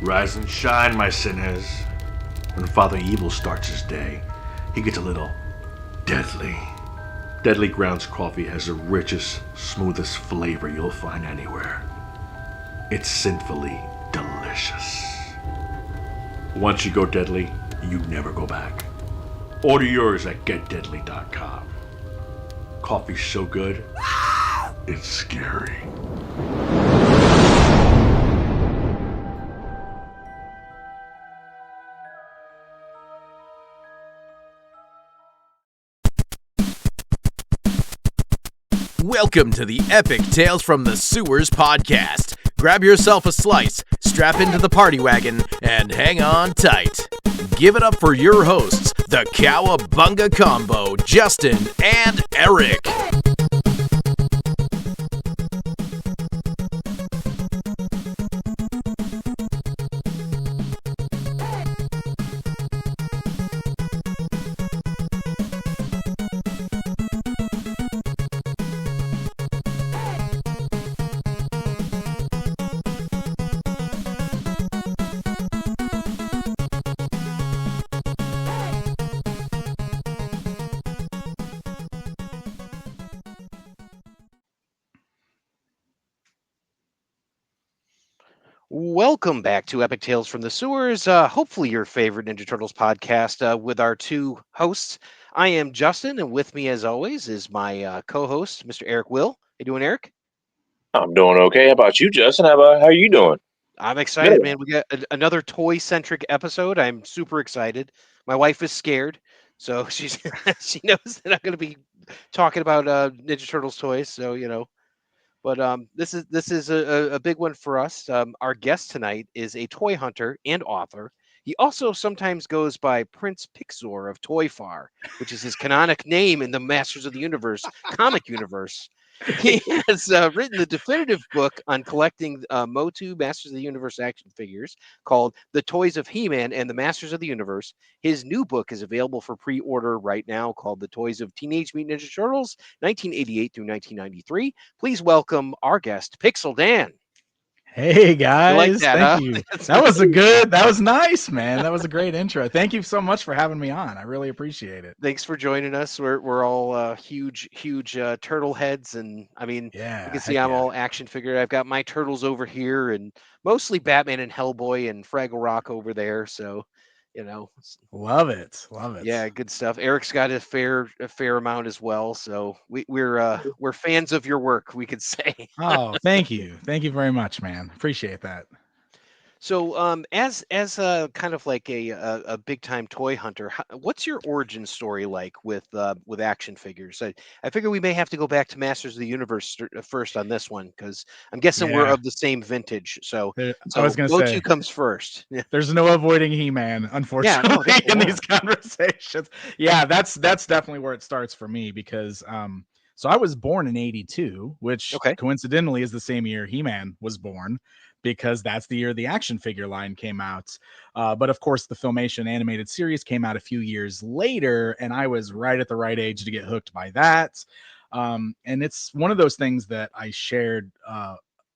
Rise and shine, my sinners. When Father Evil starts his day, he gets a little deadly. Deadly Grounds coffee has the richest, smoothest flavor you'll find anywhere. It's sinfully delicious. Once you go deadly, you never go back. Order yours at getdeadly.com. Coffee's so good, it's scary. Welcome to the Epic Tales from the Sewers podcast. Grab yourself a slice, strap into the party wagon, and hang on tight. Give it up for your hosts, the Cowabunga Combo, Justin and Eric. Welcome back to Epic Tales from the Sewers. Hopefully, your favorite Ninja Turtles podcast with our two hosts. I am Justin, and with me, as always, is my co-host, Mr. Eric Will. How you doing, Eric? I'm doing okay. How about you, Justin? How are you doing? I'm excited, Good. man. We got another toy-centric episode. I'm super excited. My wife is scared, so she's she knows that I'm going to be talking about Ninja Turtles toys. So But this is a big one for us. Our guest tonight is a toy hunter and author. He also sometimes goes by Prince Pixor of Toyfar, which is his canonic name in the Masters of the Universe comic universe. He has written the definitive book on collecting Motu Masters of the Universe action figures called The Toys of He-Man and the Masters of the Universe. His new book is available for pre-order right now called The Toys of Teenage Mutant Ninja Turtles, 1988 through 1993. Please welcome our guest, Pixel Dan. Hey You guys, like that, thank huh? you. That was nice, man. That was a great intro. Thank you so much for having me on. I really appreciate it. Thanks for joining us. We're all huge turtle heads, and I mean, Yeah, you can see heck I'm yeah. all action figure. I've got my turtles over here, and mostly Batman and Hellboy and Fraggle Rock over there. So, Love it. Love it. yeah, good stuff. Eric's got a fair amount as well. So we're fans of your work, we could say. Oh, thank you. Thank you very much, man. Appreciate that. So, as a kind of like a big time toy hunter, what's your origin story like with action figures? I figure we may have to go back to Masters of the Universe first on this one because I'm guessing we're Yeah. of the same vintage. So, I was gonna Motu say comes first. Yeah, there's no avoiding He-Man, unfortunately, in these conversations. Yeah, that's definitely where it starts for me because so I was born in 82, which Okay. coincidentally is the same year He-Man was born, because that's the year the action figure line came out. But of course, the Filmation animated series came out a few years later, and I was right at the right age to get hooked by that. And it's one of those things that I shared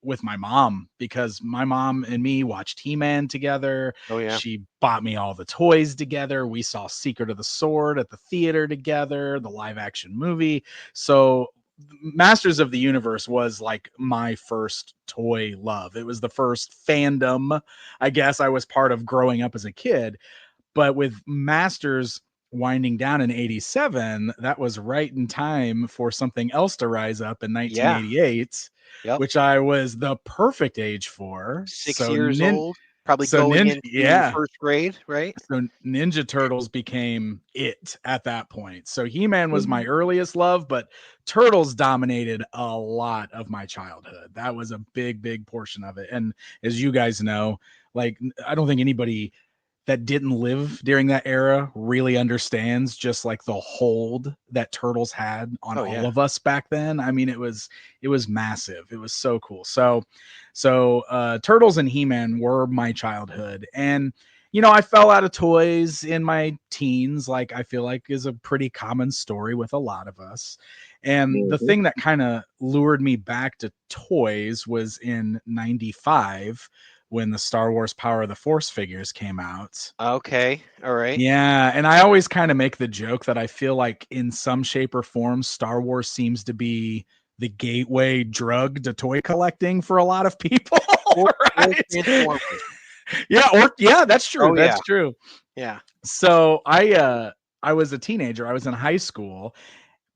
with my mom, because my mom and me watched He-Man together. Oh yeah. She bought me all the toys together. We saw Secret of the Sword at the theater together, the live action movie. So Masters of the Universe was like my first toy love. It was the first fandom, I guess, I was part of growing up as a kid. But with Masters winding down in 87, that was right in time for something else to rise up in 1988. Yep. Which I was the perfect age for. 6 years old, probably So going Ninja, into first grade, right? so Ninja Turtles became it at that point. So He-Man was my earliest love, but Turtles dominated a lot of my childhood. That was a big portion of it. And as you guys know, like, I don't think anybody that didn't live during that era really understands just like the hold that Turtles had on all of us back then. I mean, it was massive. It was so cool. So Turtles and He-Man were my childhood. And I fell out of toys in my teens, like I feel like is a pretty common story with a lot of us. And the thing that kind of lured me back to toys was in 95 when the Star Wars Power of the Force figures came out. Okay. All right. Yeah, and I always kind of make the joke that I feel like in some shape or form, Star Wars seems to be the gateway drug to toy collecting for a lot of people. Or Right? Transformers. Yeah, that's true. Oh, That's yeah. true. Yeah. So I was a teenager. I was in high school,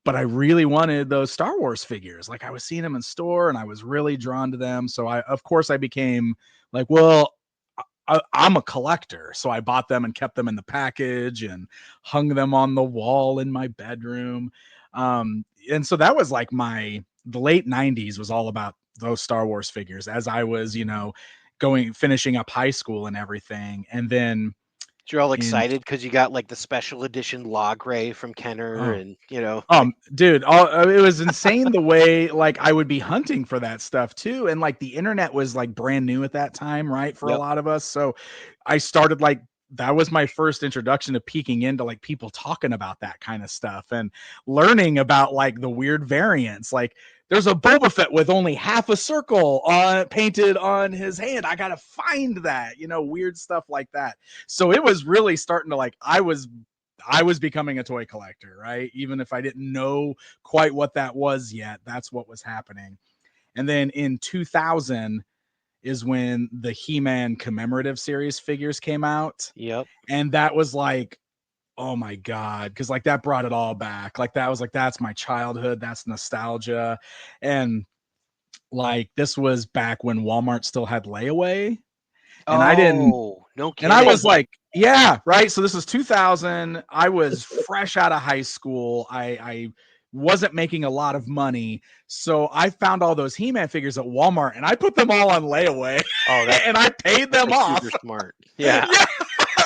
but I really wanted those Star Wars figures. Like I was seeing them in store and I was really drawn to them. So of course I became like, well, I'm a collector. So I bought them and kept them in the package and hung them on the wall in my bedroom. And so that was like the late 90s was all about those Star Wars figures as I was, finishing up high school and everything. And then You're all in excited because you got like the special edition log ray from Kenner, oh, and Dude, it was insane the way like I would be hunting for that stuff too. And like the internet was like brand new at that time, right? For a Yep. lot of us. So I started like that was my first introduction to peeking into like people talking about that kind of stuff and learning about like the weird variants. Like there's a Boba Fett with only half a circle painted on his hand. I gotta find that, weird stuff like that. So it was really starting to like I was becoming a toy collector, right? Even if I didn't know quite what that was yet, that's what was happening. And then in 2000 is when the He-Man commemorative series figures came out. Yep. And that was like, oh my God. Cause like that brought it all back. Like that was like, that's my childhood. That's nostalgia. And like, this was back when Walmart still had layaway. And I didn't, Oh, no and I kidding. was like, yeah, right. So this is 2000. I was fresh out of high school. I wasn't making a lot of money. So I found all those He-Man figures at Walmart and I put them all on layaway Oh, that's and I paid them like off. super smart. Yeah. Yeah,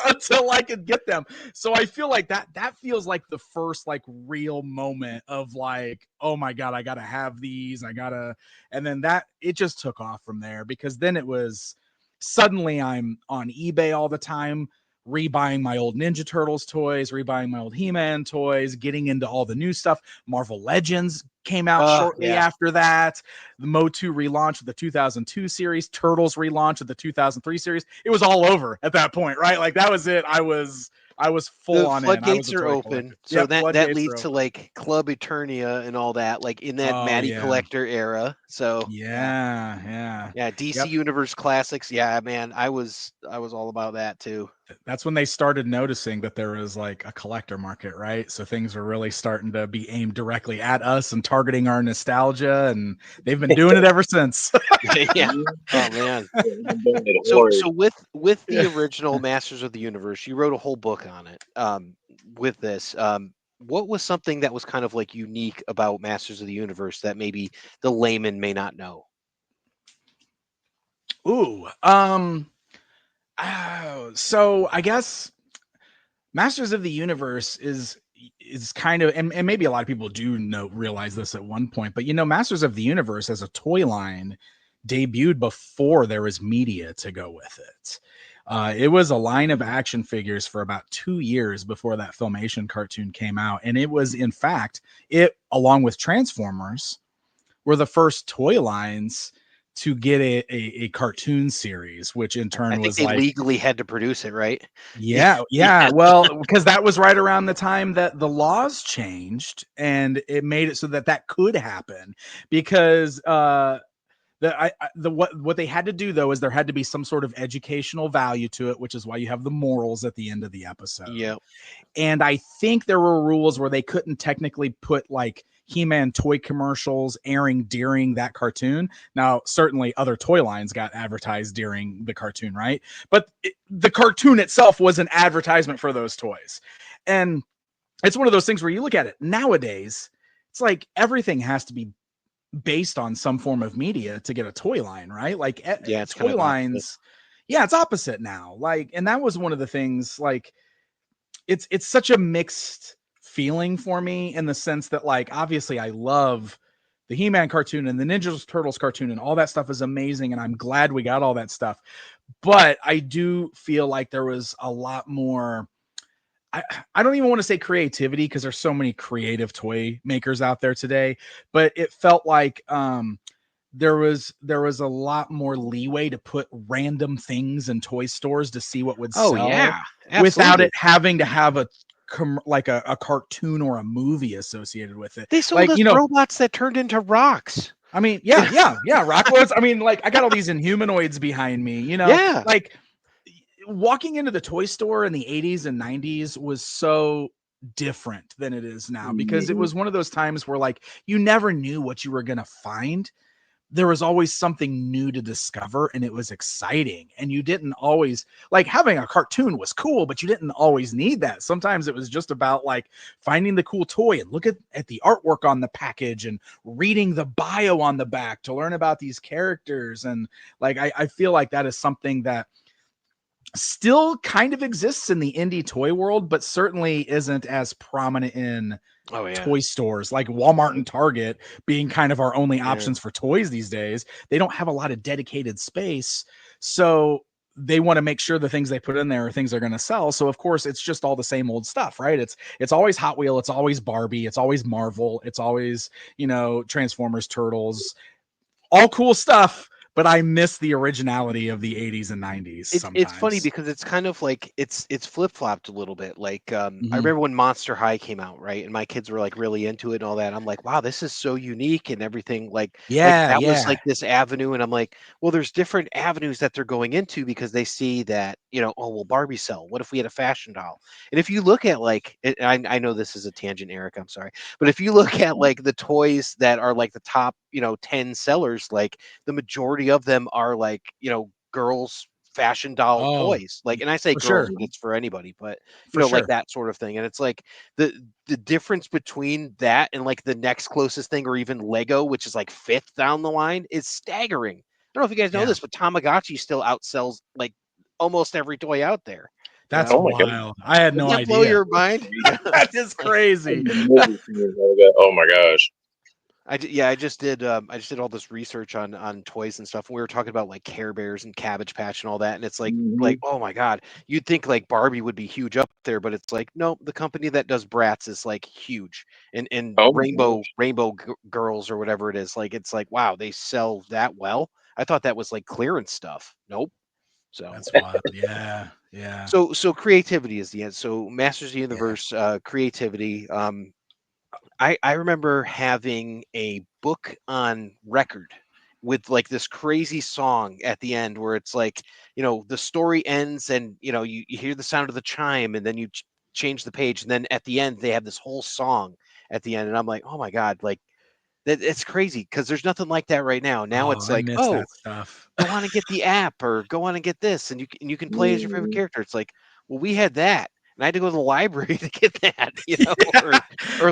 until I could get them. So I feel like that feels like the first like real moment of like, oh my God, I gotta have these. And then that it just took off from there because then it was suddenly I'm on eBay all the time, rebuying my old Ninja Turtles toys, rebuying my old He-Man toys, getting into all the new stuff. Marvel Legends came out shortly Yeah. after that. The Motu relaunch of the 2002 series, Turtles relaunch of the 2003 series. It was all over at that point, right? Like that was it. I was full The on in. I was floodgates a are toy open, collector. so Yep, that floodgates are leads to open. like Club Eternia and all that, like in that Oh Matty yeah. Collector era. So Yeah. DC Yep. Universe Classics. Yeah, man, I was all about that too. That's when they started noticing that there was like a collector market, right? So things were really starting to be aimed directly at us and targeting our nostalgia, and they've been doing it ever since. Yeah. Oh man. So with the original Masters of the Universe, you wrote a whole book on it. With this, what was something that was kind of like unique about Masters of the Universe that maybe the layman may not know? Ooh, so I guess Masters of the Universe is kind of and maybe a lot of people do realize this at one point, but Masters of the Universe as a toy line debuted before there was media to go with it. It was a line of action figures for about 2 years before that Filmation cartoon came out, and it was in fact it along with Transformers were the first toy lines to get a cartoon series, which in I turn think was they like legally had to produce it, right? yeah. Yeah. Well, because that was right around the time that the laws changed and it made it so that that could happen because what they had to do though is there had to be some sort of educational value to it, which is why you have the morals at the end of the episode. Yeah. And I think there were rules where they couldn't technically put like He-Man toy commercials airing during that cartoon. Now, certainly other toy lines got advertised during the cartoon, right? But the cartoon itself was an advertisement for those toys. And it's one of those things where you look at it nowadays, it's like everything has to be based on some form of media to get a toy line, right? Like Yeah, it's kind toy of opposite. lines, yeah, it's opposite now. Like, and that was one of the things like it's such a mixed feeling for me in the sense that like obviously I love the He-Man cartoon and the Ninja Turtles cartoon and all that stuff is amazing and I'm glad we got all that stuff. But I do feel like there was a lot more I don't even want to say creativity because there's so many creative toy makers out there today, but it felt like there was a lot more leeway to put random things in toy stores to see what would Oh sell yeah, without absolutely. it having to have a a cartoon or a movie associated with it. They sold Like, us robots that turned into rocks. I mean, yeah, Rockwoods. I mean, like, I got all these Inhumanoids behind me, Yeah. like walking into the toy store in the 80s and 90s was so different than it is now, because it was one of those times where, like, you never knew what you were going to find. There was always something new to discover, and it was exciting. And you didn't always, like, having a cartoon was cool, but you didn't always need that. Sometimes it was just about, like, finding the cool toy and look at the artwork on the package and reading the bio on the back to learn about these characters. And, like, I feel like that is something that still kind of exists in the indie toy world, but certainly isn't as prominent in toy stores like Walmart and Target being kind of our only options for toys these days. They don't have a lot of dedicated space, so they want to make sure the things they put in there are things they're going to sell. So of course it's just all the same old stuff, right? It's always Hot Wheel, it's always Barbie, it's always Marvel, it's always, Transformers, Turtles, all cool stuff. But I miss the originality of the 80s and 90s It's funny sometimes. because it's kind of like it's flip-flopped a little bit. Like I Mhm. remember when Monster High came out, right? And my kids were like really into it and all that. I'm like, wow, this is so unique and everything. Like that was like this avenue. And I'm like, well, there's different avenues that they're going into because they see that, oh well, Barbie sell. What if we had a fashion doll? And if you look at like I know this is a tangent, Eric, I'm sorry. But if you look at like the toys that are like the top, 10 sellers, like the majority of them are like, girls fashion doll Oh, toys, like, and I say for girls, sure. but it's for anybody, but For like sure. that sort of thing. And it's like the difference between that and like the next closest thing, or even Lego, which is like fifth down the line, is staggering. I don't know if you guys know Yeah. this, but Tamagotchi still outsells like almost every toy out there. That's Oh my God. wild. I had Doesn't no that blow idea. your mind? That is Like, crazy. Oh my gosh. I just did all this research on toys and stuff. And we were talking about like Care Bears and Cabbage Patch and all that, and it's like oh my god, you'd think like Barbie would be huge up there, but it's like no, the company that does Bratz is like huge, and Oh my Rainbow Girls or whatever it is, like it's like wow, they sell that well. I thought that was like clearance stuff. Nope. So That's wild. Yeah. Yeah. so creativity is the end. So Masters of the Yeah. Universe, creativity. I remember having a book on record with like this crazy song at the end where it's like, the story ends and, you hear the sound of the chime and then you change the page. And then at the end, they have this whole song at the end. And I'm like, oh my God, like it's crazy because there's nothing like that right now. Now Oh, it's I like, miss oh, that stuff. go on and get the app or go on and get this and you can play as your favorite character. It's like, well, we had that. And I had to go to the library to get that, or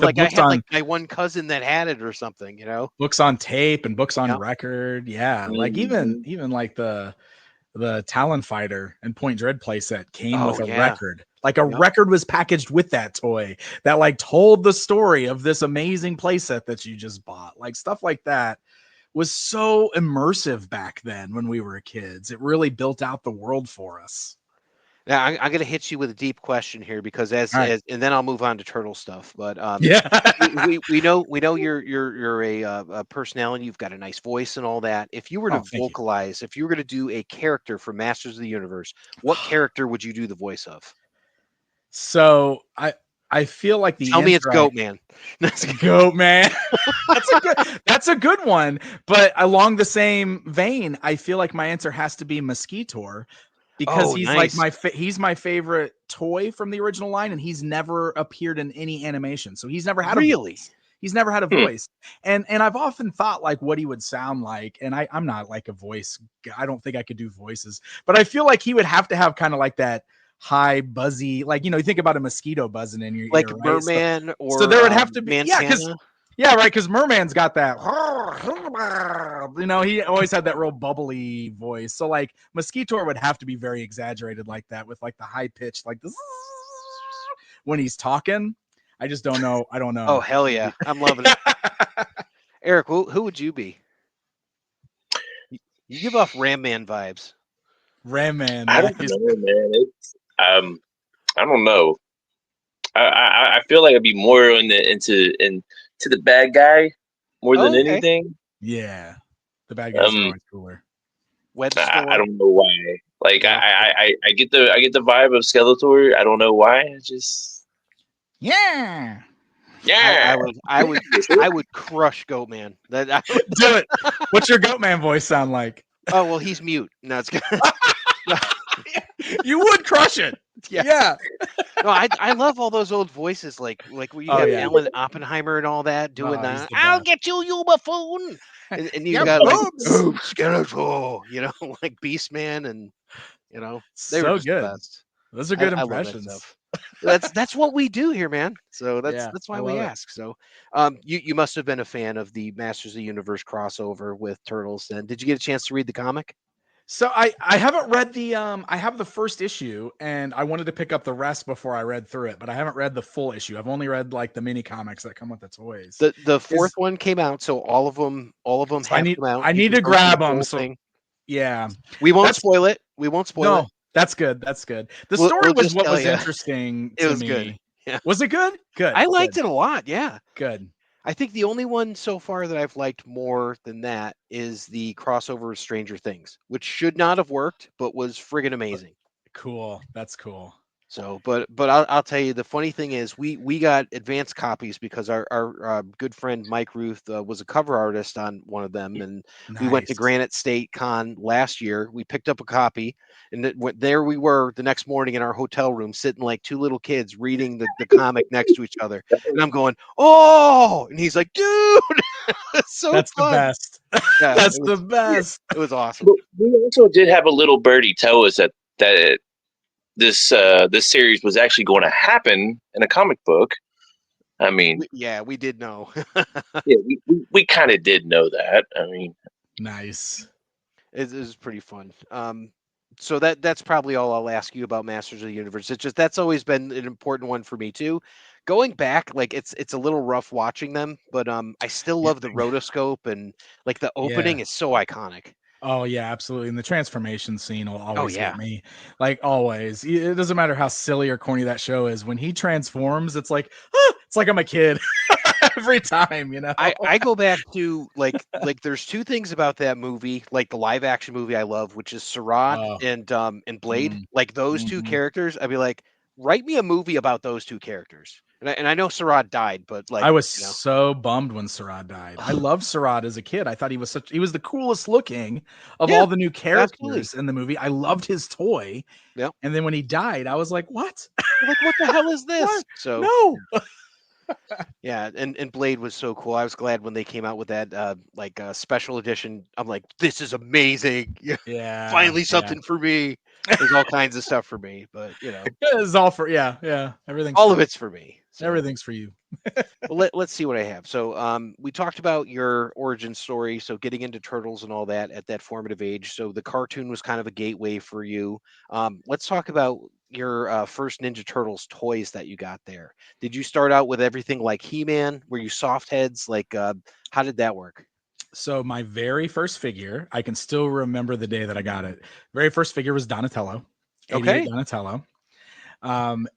The like I books had like on my one cousin that had it or something. books on tape and books on Yeah. record. Yeah. Like even like the Talon Fighter and Point Dread playset came Oh with a yeah. record. Like a Yep. record was packaged with that toy that like told the story of this amazing playset that you just bought. Like stuff like that was so immersive back then when we were kids. It really built out the world for us. Now I'm gonna hit you with a deep question here because All right. as and then I'll move on to turtle stuff. But Yeah. we know you're a personality. You've got a nice voice and all that. If you were to Oh, thank you. vocalize, if you were going to do a character for Masters of the Universe, what character would you do the voice of? So I feel like the Tell me it's answer I Goat Man. Goat Man. That's a good one. But along the same vein, I feel like my answer has to be Mosquitor, because Oh, he's like nice. he's my favorite toy from the original line, and he's never appeared in any animation. So he's never had a Really? voice. He's never had a Hmm. voice. And I've often thought like what he would sound like. And I'm not like a voice. I don't think I could do voices, but I feel like he would have to have kind of like that high buzzy, like, you think about a mosquito buzzing in your Like ear, right? Merman So or there would have to be, Montana? right, because Merman's got that, he always had that real bubbly voice. So like Mosquitor would have to be very exaggerated like that, with like the high pitch, like this when he's talking. I just don't know. I don't Oh know. hell yeah, I'm loving it. Eric, who would you be? You give off Ram Man vibes. Ram Man, I don't nice. know, man. It's I don't know. I feel like I'd be more into the bad guy more than Oh, okay. anything. Yeah. The bad guys are always cooler. Wedstorm. I don't know why. Like Yeah. I get the vibe of Skeletor. I don't know why. I just Yeah. I would crush Goatman. That Do it. What's your Goatman voice sound like? oh well, he's mute. No, it's good. You would crush it. Yeah. No, I love all those old voices, like where you have Alan Oppenheimer and all that doing he's that. the I'll best. get you buffoon. And you Yeah, got like boobs. Skeletor, like Beastman, and they were So just the good. best. Those are good I love that impressions. stuff. That's what we do here, man. So that's why I we love it. ask. So, you must have been a fan of the Masters of the Universe crossover with Turtles. Then, did you get a chance to read the comic? So I haven't read the I have the first issue and I wanted to pick up the rest before I read through it, but I haven't read the full issue. I've only read like the mini comics that come with the toys. The fourth one came out, so all of them I have need come out. I You need can to go through grab the them. whole So thing. yeah, We won't that's spoil it. We won't spoil it. no, that's good. That's good. The We'll story was just what tell was ya, interesting it to was me. good. Yeah, Was it good? Good. I liked Good. it a lot. Yeah, Good. I think the only one so far that I've liked more than that is the crossover of Stranger Things, which should not have worked, but was friggin' amazing. Cool. That's cool. So, but I'll tell you, the funny thing is we got advanced copies because our good friend Mike Ruth was a cover artist on one of them, and we went to Nice. Granite State Con last year. We picked up a copy, and there we were the next morning in our hotel room, sitting like two little kids reading the comic next to each other, and I'm going, "Oh!" and he's like, "Dude, it's so That's fun." the best. Yeah, That's the best. it was awesome. But we also did have a little birdie tell us that this series was actually going to happen in a comic book. I mean, We did know. yeah, we kind of did know that. I mean, Nice. It is pretty fun. So that's probably all I'll ask you about Masters of the Universe. It's just that's always been an important one for me too. Going back, like it's a little rough watching them, but I still Yeah. love the rotoscope, and like the opening is so iconic. Oh yeah, absolutely. And the transformation scene will always yeah. get me. Like always. It doesn't matter how silly or corny that show is. When he transforms, it's like I'm a kid every time, I go back to like there's two things about that movie, like the live action movie I love, which is Sarad Oh, and Blade. mm, Like those two mhm. characters, I'd be like, write me a movie about those two characters. And I know Sarad died, but like I was so bummed when Sarad died. I loved Sarad as a kid. I thought he was the coolest looking of Yeah, all the new absolutely. characters in the movie. I loved his toy. Yep. And then when he died, I was like, what? Like, what the hell is this? What? So No. yeah, and Blade was so cool. I was glad when they came out with that special edition. I'm like, this is amazing. Yeah, Yeah. finally something for me. There's all kinds of stuff for me, but It's all for everything's all for of it's for me. So. everything's for you. Well, let's see what I have. So, we talked about your origin story. So, getting into Turtles and all that at that formative age. So, the cartoon was kind of a gateway for you. Let's talk about your first Ninja Turtles toys that you got there. Did you start out with everything like He-Man? Were you soft heads? Like, how did that work? So my very first figure, I can still remember the day that I got it. Very first figure was Donatello, 88 Okay. Donatello. And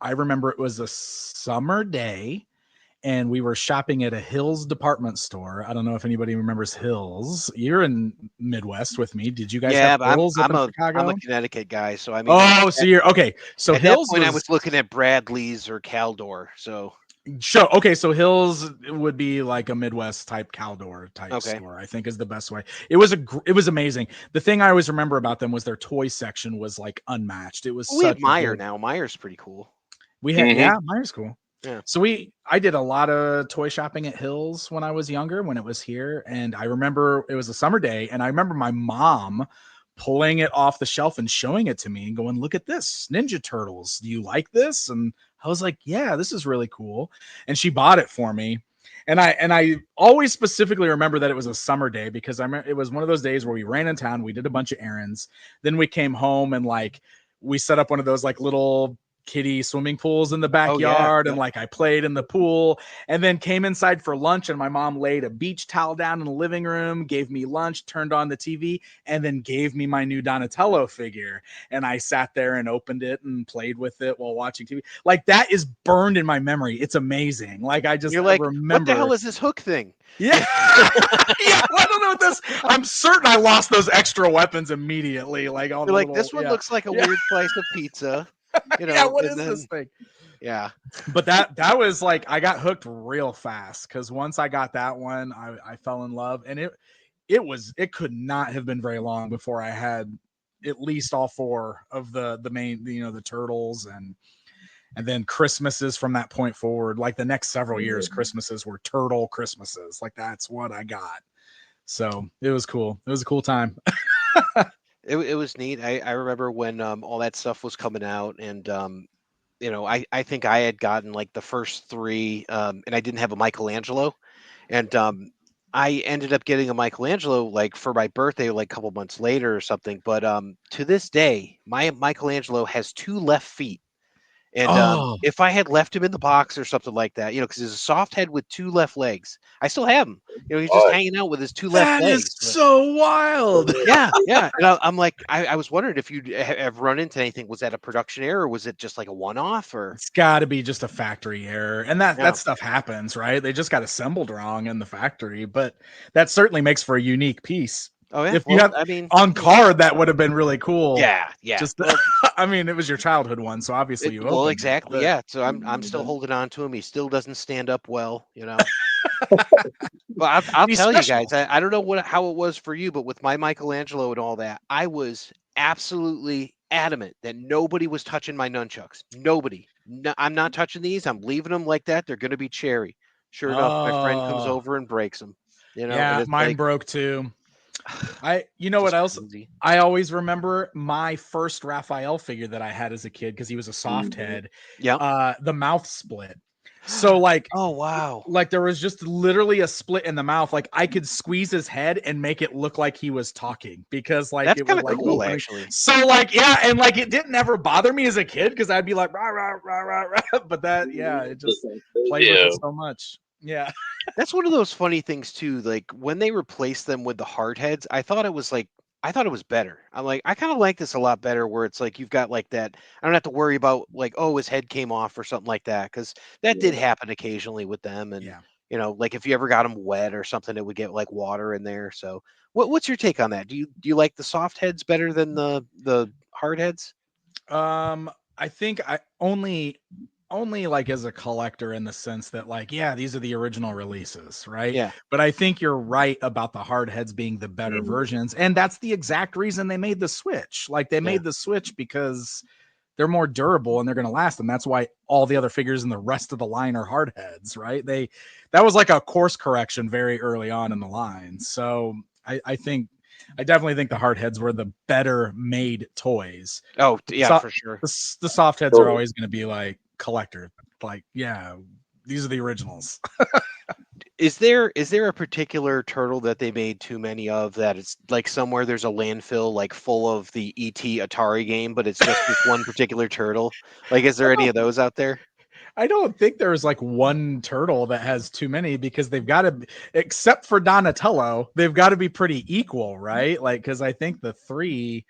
I remember it was a summer day and we were shopping at a Hills department store. I don't know if anybody remembers Hills. You're in Midwest with me. Did you guys have Yeah, but Hills up in I'm Chicago? a Connecticut guy, so I mean, Oh, so you're okay. So at that Hills point, I was was looking at Bradley's or Caldor. So sure. Okay, so Hills would be like a Midwest type Caldor type okay, store, I think is the best way. It was amazing. The thing I always remember about them was their toy section was like unmatched. It was we have such a Meyer good. now. Meyer's pretty cool. We had Mhm. Meyer's cool. Yeah. So I did a lot of toy shopping at Hills when I was younger, when it was here, and I remember it was a summer day, and I remember my mom pulling it off the shelf and showing it to me and going, "Look at this, Ninja Turtles. Do you like this?" And I was like, "Yeah, this is really cool." And she bought it for me. And I always specifically remember that it was a summer day because I remember it was one of those days where we ran in town, we did a bunch of errands, then we came home and like we set up one of those like little kiddie swimming pools in the Oh, yeah. backyard, and Yep. like I played in the pool, and then came inside for lunch, and my mom laid a beach towel down in the living room, gave me lunch, turned on the TV, and then gave me my new Donatello figure, and I sat there and opened it and played with it while watching TV. Like that is burned in my memory. It's amazing. Like I You're like, what the remember. hell is this hook thing? Yeah. Yeah, well, I don't know what this. I'm certain I lost those extra weapons immediately. Like on You're the like, little, this one yeah. looks like a Yeah. weird slice of pizza, Yeah, what and is then this thing? yeah. But that was like I got hooked real fast because once I got that one, I fell in love, and it could not have been very long before I had at least all four of the main, the turtles, and then Christmases from that point forward. Like the next several years, Christmases were turtle Christmases. Like that's what I got. So it was cool. It was a cool time. It was neat. I remember when all that stuff was coming out, and I think I had gotten like the first three, and I didn't have a Michelangelo, and I ended up getting a Michelangelo like for my birthday, like a couple months later or something. But to this day, my Michelangelo has two left feet. And Oh, if I had left him in the box or something like that, because he's a soft head with two left legs, I still have him. He's just Oh, hanging out with his two left that is legs. But so wild. yeah, yeah. And I'm like, I was wondering if you'd have run into anything. Was that a production error, or was it just like a one-off? Or It's got to be just a factory error, and that yeah, stuff happens, right? They just got assembled wrong in the factory, but that certainly makes for a unique piece. oh yeah. If you Well, have I mean, on card, that would have been really cool. yeah, yeah. Just, Well, I mean, it was your childhood one, so obviously you well, opened it. exactly. But Yeah. So I'm still holding on to him. He still doesn't stand up well. Well, I'll he's tell you special. guys. I don't know how it was for you, but with my Michelangelo and all that, I was absolutely adamant that nobody was touching my nunchucks. Nobody. No, I'm not touching these. I'm leaving them like that. They're going to be cherry. Sure enough, my friend comes Oh, over and breaks them. And yeah, it's mine like broke too. You know what just else? crazy. I always remember my first Raphael figure that I had as a kid because he was a soft head. Yep. The mouth split. So Oh wow. like there was just literally a split in the mouth. Like I could squeeze his head and make it look like he was talking because like That's it kind would of like cool, open. actually. So like yeah, and like it didn't ever bother me as a kid because I'd be like rah rah rah rah rah. But that it just played with yeah. it so much. Yeah. That's one of those funny things too. Like when they replaced them with the hard heads, I thought it was better. I'm like, I kind of like this a lot better where it's like you've got like that. I don't have to worry about like, oh, his head came off or something like that. Cause that did happen occasionally with them. And, Yeah. like if you ever got them wet or something, it would get like water in there. So what's your take on that? Do you like the soft heads better than the hard heads? I think I only like as a collector in the sense that like yeah these are the original releases, right? Yeah. But I think you're right about the hard heads being the better versions, and that's the exact reason they made the switch. Like they Yeah. made the switch because they're more durable and they're going to last, and that's why all the other figures in the rest of the line are hard heads, right? That was like a course correction very early on in the line. So I definitely think the hard heads were the better made toys. Oh, yeah, So for sure. the soft heads are always going to be like collector. Like, yeah, these are the originals. Is there a particular turtle that they made too many of that it's like somewhere there's a landfill like full of the ET Atari game, but it's just this one particular turtle? Like, is there any of those out there? I don't think there's like one turtle that has too many because they've got to, except for Donatello, they've got to be pretty equal, right? Like, because I think the three,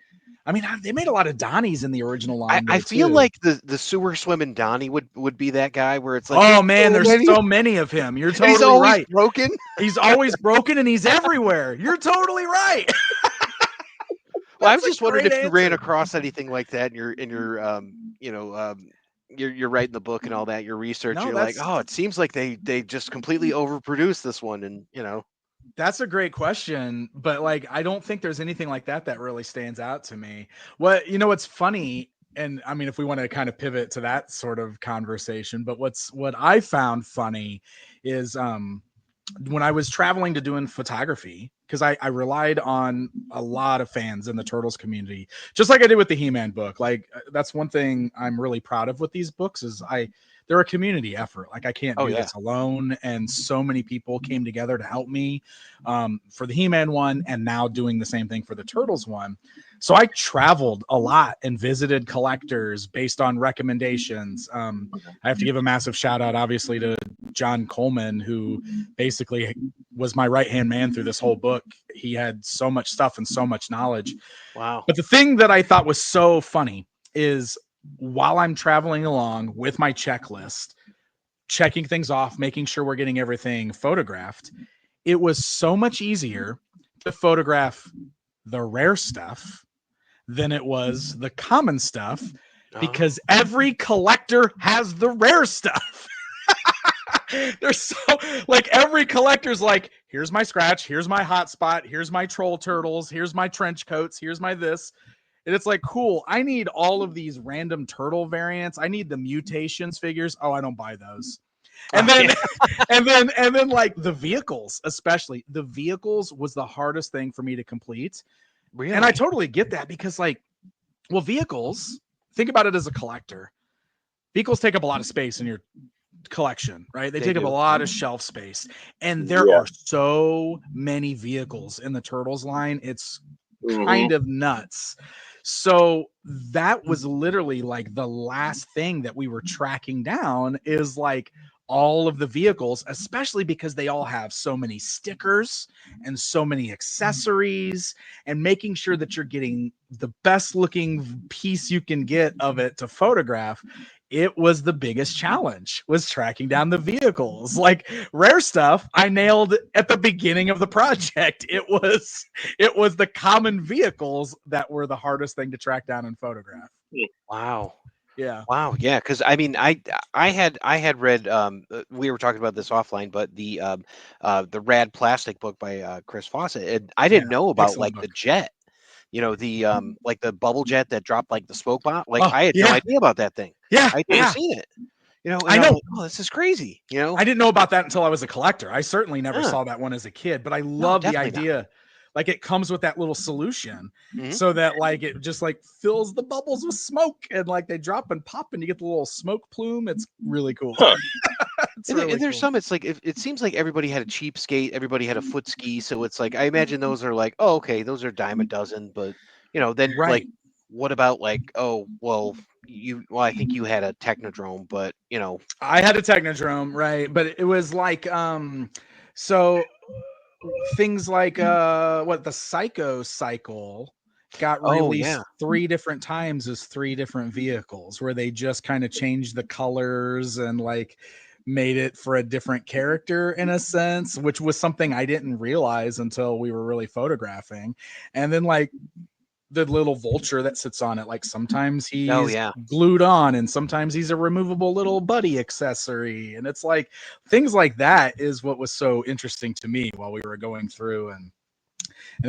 I mean, they made a lot of Donnies in the original I, line. I Though, feel too. like the sewer swimming Donnie would be that guy where it's like Oh there's man, so there's many, so many of him. You're and he's totally always right. broken. He's always broken and he's everywhere. You're totally right. Well, I was That's a just wondering great if you ran answer. across anything like that in your you're writing the book and all that, your research. No, You're like, oh, it seems like they just completely overproduced this one, and that's a great question, but like I don't think there's anything like that really stands out to me. What's funny, and I mean if we want to kind of pivot to that sort of conversation, but what I found funny is when I was traveling to doing photography, because I relied on a lot of fans in the Turtles community, just like I did with the He-Man book. Like that's one thing I'm really proud of with these books is they're a community effort. Like I can't oh do yeah, this alone, and so many people came together to help me for the He-Man one, and now doing the same thing for the Turtles one. So I traveled a lot and visited collectors based on recommendations. I have to give a massive shout out, obviously, to John Coleman, who basically was my right-hand man through this whole book. He had so much stuff and so much knowledge. Wow. But the thing that I thought was so funny is while I'm traveling along with my checklist, checking things off, making sure we're getting everything photographed, it was so much easier to photograph the rare stuff than it was the common stuff, because every collector has the rare stuff. There's so like every collector's like, here's my scratch, here's my hotspot, here's my troll turtles, here's my trench coats, here's my this. And it's like, cool, I need all of these random turtle variants. I need the mutations figures. Oh, I don't buy those. And then and then like the vehicles, especially the vehicles was the hardest thing for me to complete. Really? And I totally get that, because like, well, vehicles, think about it as a collector. Vehicles take up a lot of space in your collection, right? They take up a lot of shelf space. And there are so many vehicles in the Turtles line. It's kind of nuts. So that was literally like the last thing that we were tracking down, is like all of the vehicles, especially because they all have so many stickers and so many accessories, and making sure that you're getting the best looking piece you can get of it to photograph. It was the biggest challenge, was tracking down the vehicles. Like rare stuff I nailed at the beginning of the project. It was the common vehicles that were the hardest thing to track down and photograph. Wow. Yeah. Wow. Yeah. Because I mean, I had read. We were talking about this offline, but the Rad Plastic book by Chris Fawcett. And I didn't know about excellent like the book. jet. You know, the like the bubble jet that dropped like the smoke bomb. Like Oh, I had no yeah. idea about that thing. Yeah. I'd never seen it. You know, and I I'm know. like, oh, this is crazy. You know, I didn't know about that until I was a collector. I certainly never Huh. saw that one as a kid, but I love the definitely not. idea. Like it comes with that little solution, Mhm. so that like it just like fills the bubbles with smoke, and like they drop and pop and you get the little smoke plume. It's really cool. Huh. It's And, really and there's cool. some. It's like it seems like everybody had a cheap skate. Everybody had a foot ski. So it's like I imagine those are like, oh, okay, those are dime a dozen. But you know, then like, Right. what about like, oh, well, I think you had a Technodrome, but you know, I had a Technodrome, right? But it was like so things like what the Psycho Cycle got oh released yeah, 3 different times as 3 different vehicles, where they just kind of changed the colors and like made it for a different character in a sense, which was something I didn't realize until we were really photographing. And then like the little vulture that sits on it, like sometimes he's yeah. glued on and sometimes he's a removable little buddy accessory, and it's like things like that is what was so interesting to me while we were going through. And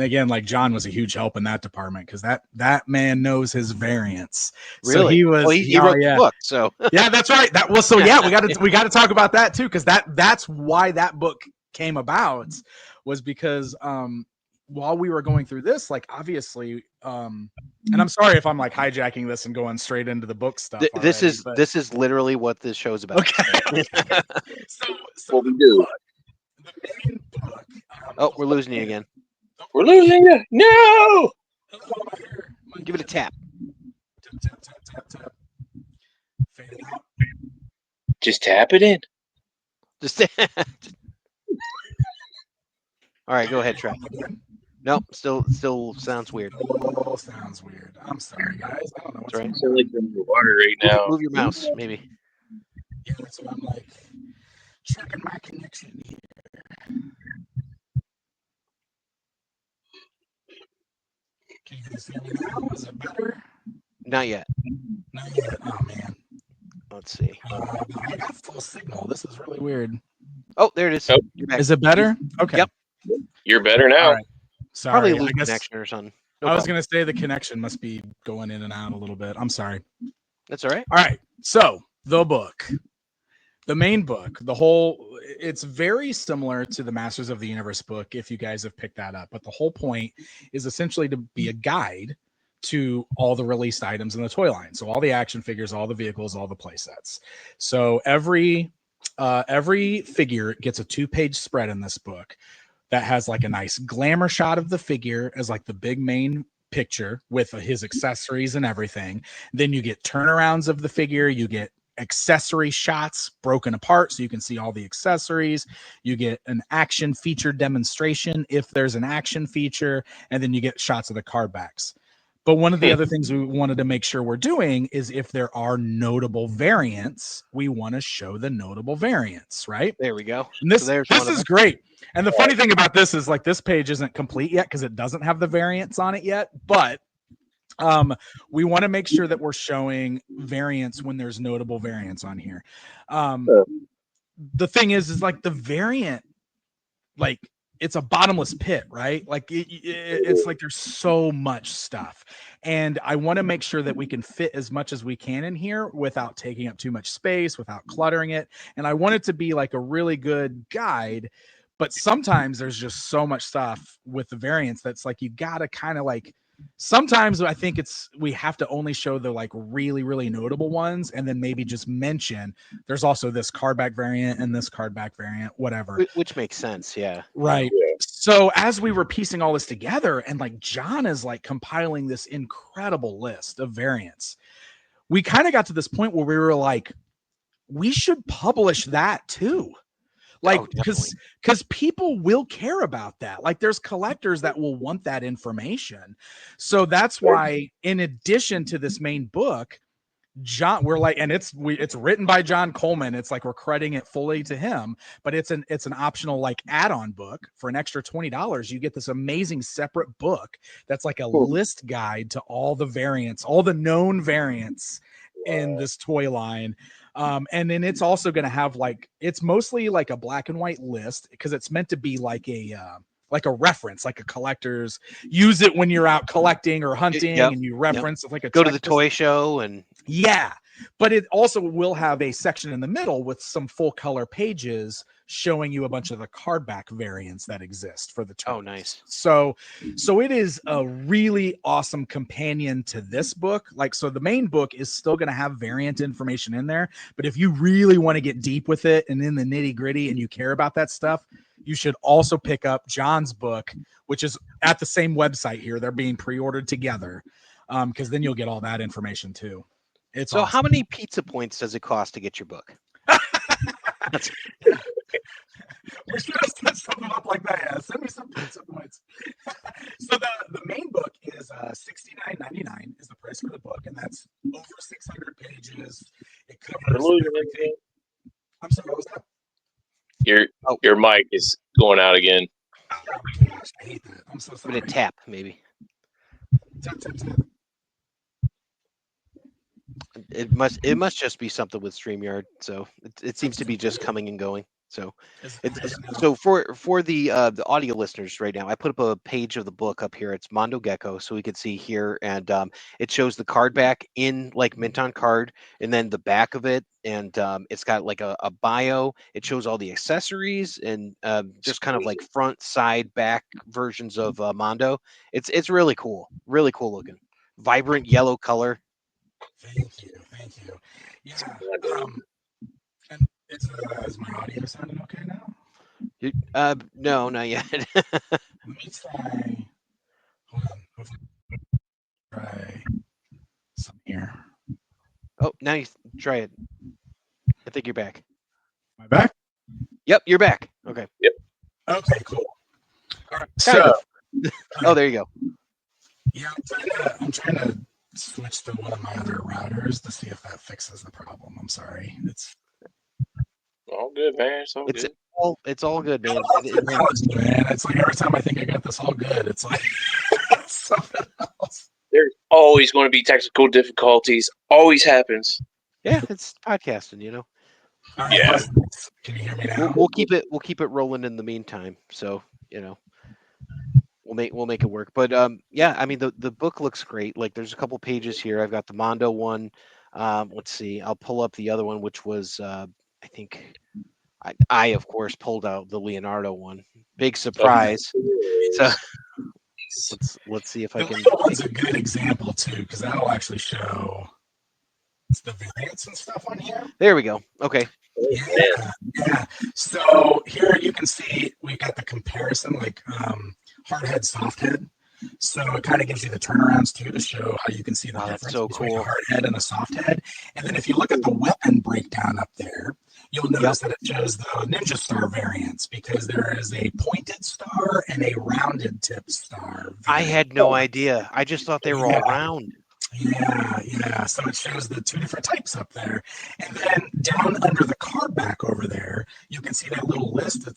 again, like John was a huge help in that department, because that man knows his variants. So Really? he Oh, was he oh wrote the yeah. book. So Yeah, that's right. That was so yeah, we got to talk about that too, because that's why that book came about, was because while we were going through this, like obviously and I'm sorry if I'm like hijacking this and going straight into the book stuff this already, is but this is literally what this show's about. okay. so What we do? the main book, Oh, we're losing you again. We're losing you. No. Give it a tap. Tap. Fade it out. Just tap it in. Just all right. Go ahead, Trey. Nope. Still sounds weird. Oh, sounds weird. I'm sorry, guys. I don't know what's That's right. going Sound like you're in the water right now. Move your mouse, maybe. Yeah, that's what I'm like checking my connection here. Can you guys hear me now? Is it better? Not yet. Not yet. Oh man. Let's see. I got full signal. This is really weird. Oh, there it is. Oh. You're back. Is it better? Okay. Yep. You're better now. All right. Sorry. Probably a loose I guess connection or something. No I was problem. gonna say the connection must be going in and out a little bit. I'm sorry. That's all right. All right. So the book. The main book, it's very similar to the Masters of the Universe book, if you guys have picked that up. But the whole point is essentially to be a guide to all the released items in the toy line. So all the action figures, all the vehicles, all the play sets. So every figure gets a 2-page spread in this book that has like a nice glamour shot of the figure as like the big main picture with his accessories and everything. Then you get turnarounds of the figure, you get accessory shots broken apart so you can see all the accessories, you get an action feature demonstration if there's an action feature, and then you get shots of the card backs. But one of the other things we wanted to make sure we're doing is if there are notable variants, we want to show the notable variants, right? There we go. And this, So there's this is great. And the funny thing about this is like this page isn't complete yet because it doesn't have the variants on it yet, but we want to make sure that we're showing variants when there's notable variants on here. The thing is like the variant, like it's a bottomless pit, right? Like it's like there's so much stuff, and I want to make sure that we can fit as much as we can in here without taking up too much space, without cluttering it. And I want it to be like a really good guide, but sometimes there's just so much stuff with the variants that's like you gotta kind of like. Sometimes I think we have to only show the like really, really notable ones, and then maybe just mention there's also this card back variant and this card back variant, whatever. Which makes sense, yeah. Right. So as we were piecing all this together, and like John is like compiling this incredible list of variants, we kind of got to this point where we were like, we should publish that too. Like, because people will care about that. Like, there's collectors that will want that information. So that's why, in addition to this main book, we're like, and it's written by John Coleman. It's like we're crediting it fully to him, but it's an optional like add-on book for an extra $20. You get this amazing separate book that's like a list guide to all the variants, all the known variants in this toy line. And then it's also going to have like, it's mostly like a black and white list because it's meant to be like a reference, like a collector's use it when you're out collecting or hunting and you reference like a go to the toy show and but it also will have a section in the middle with some full color pages showing you a bunch of the card back variants that exist for the toy. Oh, nice. So it is a really awesome companion to this book. Like, so the main book is still going to have variant information in there, but if you really want to get deep with it and in the nitty gritty and you care about that stuff, you should also pick up John's book, which is at the same website here. They're being pre-ordered together because then you'll get all that information too. It's so awesome. How many pizza points does it cost to get your book? We're supposed to set something up like that. Yeah. Send me some pizza points. So the main book is $69.99 is the price for the book, and that's over 600 pages. It covers everything. I'm sorry, what was that? Your mic is going out again. Oh, my gosh, I hate that. I'm so sorry. With a tap, maybe. Tap. It must just be something with StreamYard. So it seems to be just coming and going. So so for the audio listeners right now, I put up a page of the book up here. It's Mondo Gecko, so we can see here, and it shows the card back in like mint on card, and then the back of it, and it's got like a bio. It shows all the accessories and just kind of like front, side, back versions of Mondo. It's really cool looking, vibrant yellow color. Thank you. Yeah. And is my audio sounding okay now? No, not yet. Let me try. Hold on. Try some here. Oh, now you try it. I think you're back. Am I back? Yep, you're back. Okay. Yep. Okay, cool. All right. Kind of. Oh, there you go. Yeah, I'm trying to switch to one of my other routers to see if that fixes the problem. I'm sorry. It's all good, man. It's all good, man. It's like every time I think I got this all good, it's like something else. There's always going to be technical difficulties. Always happens. Yeah, it's podcasting, you know. Right, yeah. Can you hear me now? We'll keep it rolling in the meantime. So, you know, we'll make it work. But yeah, I mean the book looks great. Like there's a couple pages here. I've got the Mondo one. Let's see. I'll pull up the other one, which was I think I of course pulled out the Leonardo one. Big surprise. So let's see if I can. The one's a good example too, because that'll actually show the variants and stuff on here. There we go. Okay. Yeah. So here you can see we got the comparison, like hard head, soft head. So it kind of gives you the turnarounds too to show how you can see the Wow, that's difference so between cool. a hard head and a soft head. And then if you look at the weapon breakdown up there, you'll notice that it shows the Ninja Star variants because there is a pointed star and a rounded tip star I variant. had no idea. I just thought they were all Yeah, round. yeah. So it shows the two different types up there. And then down under the card back over there, you can see that little list.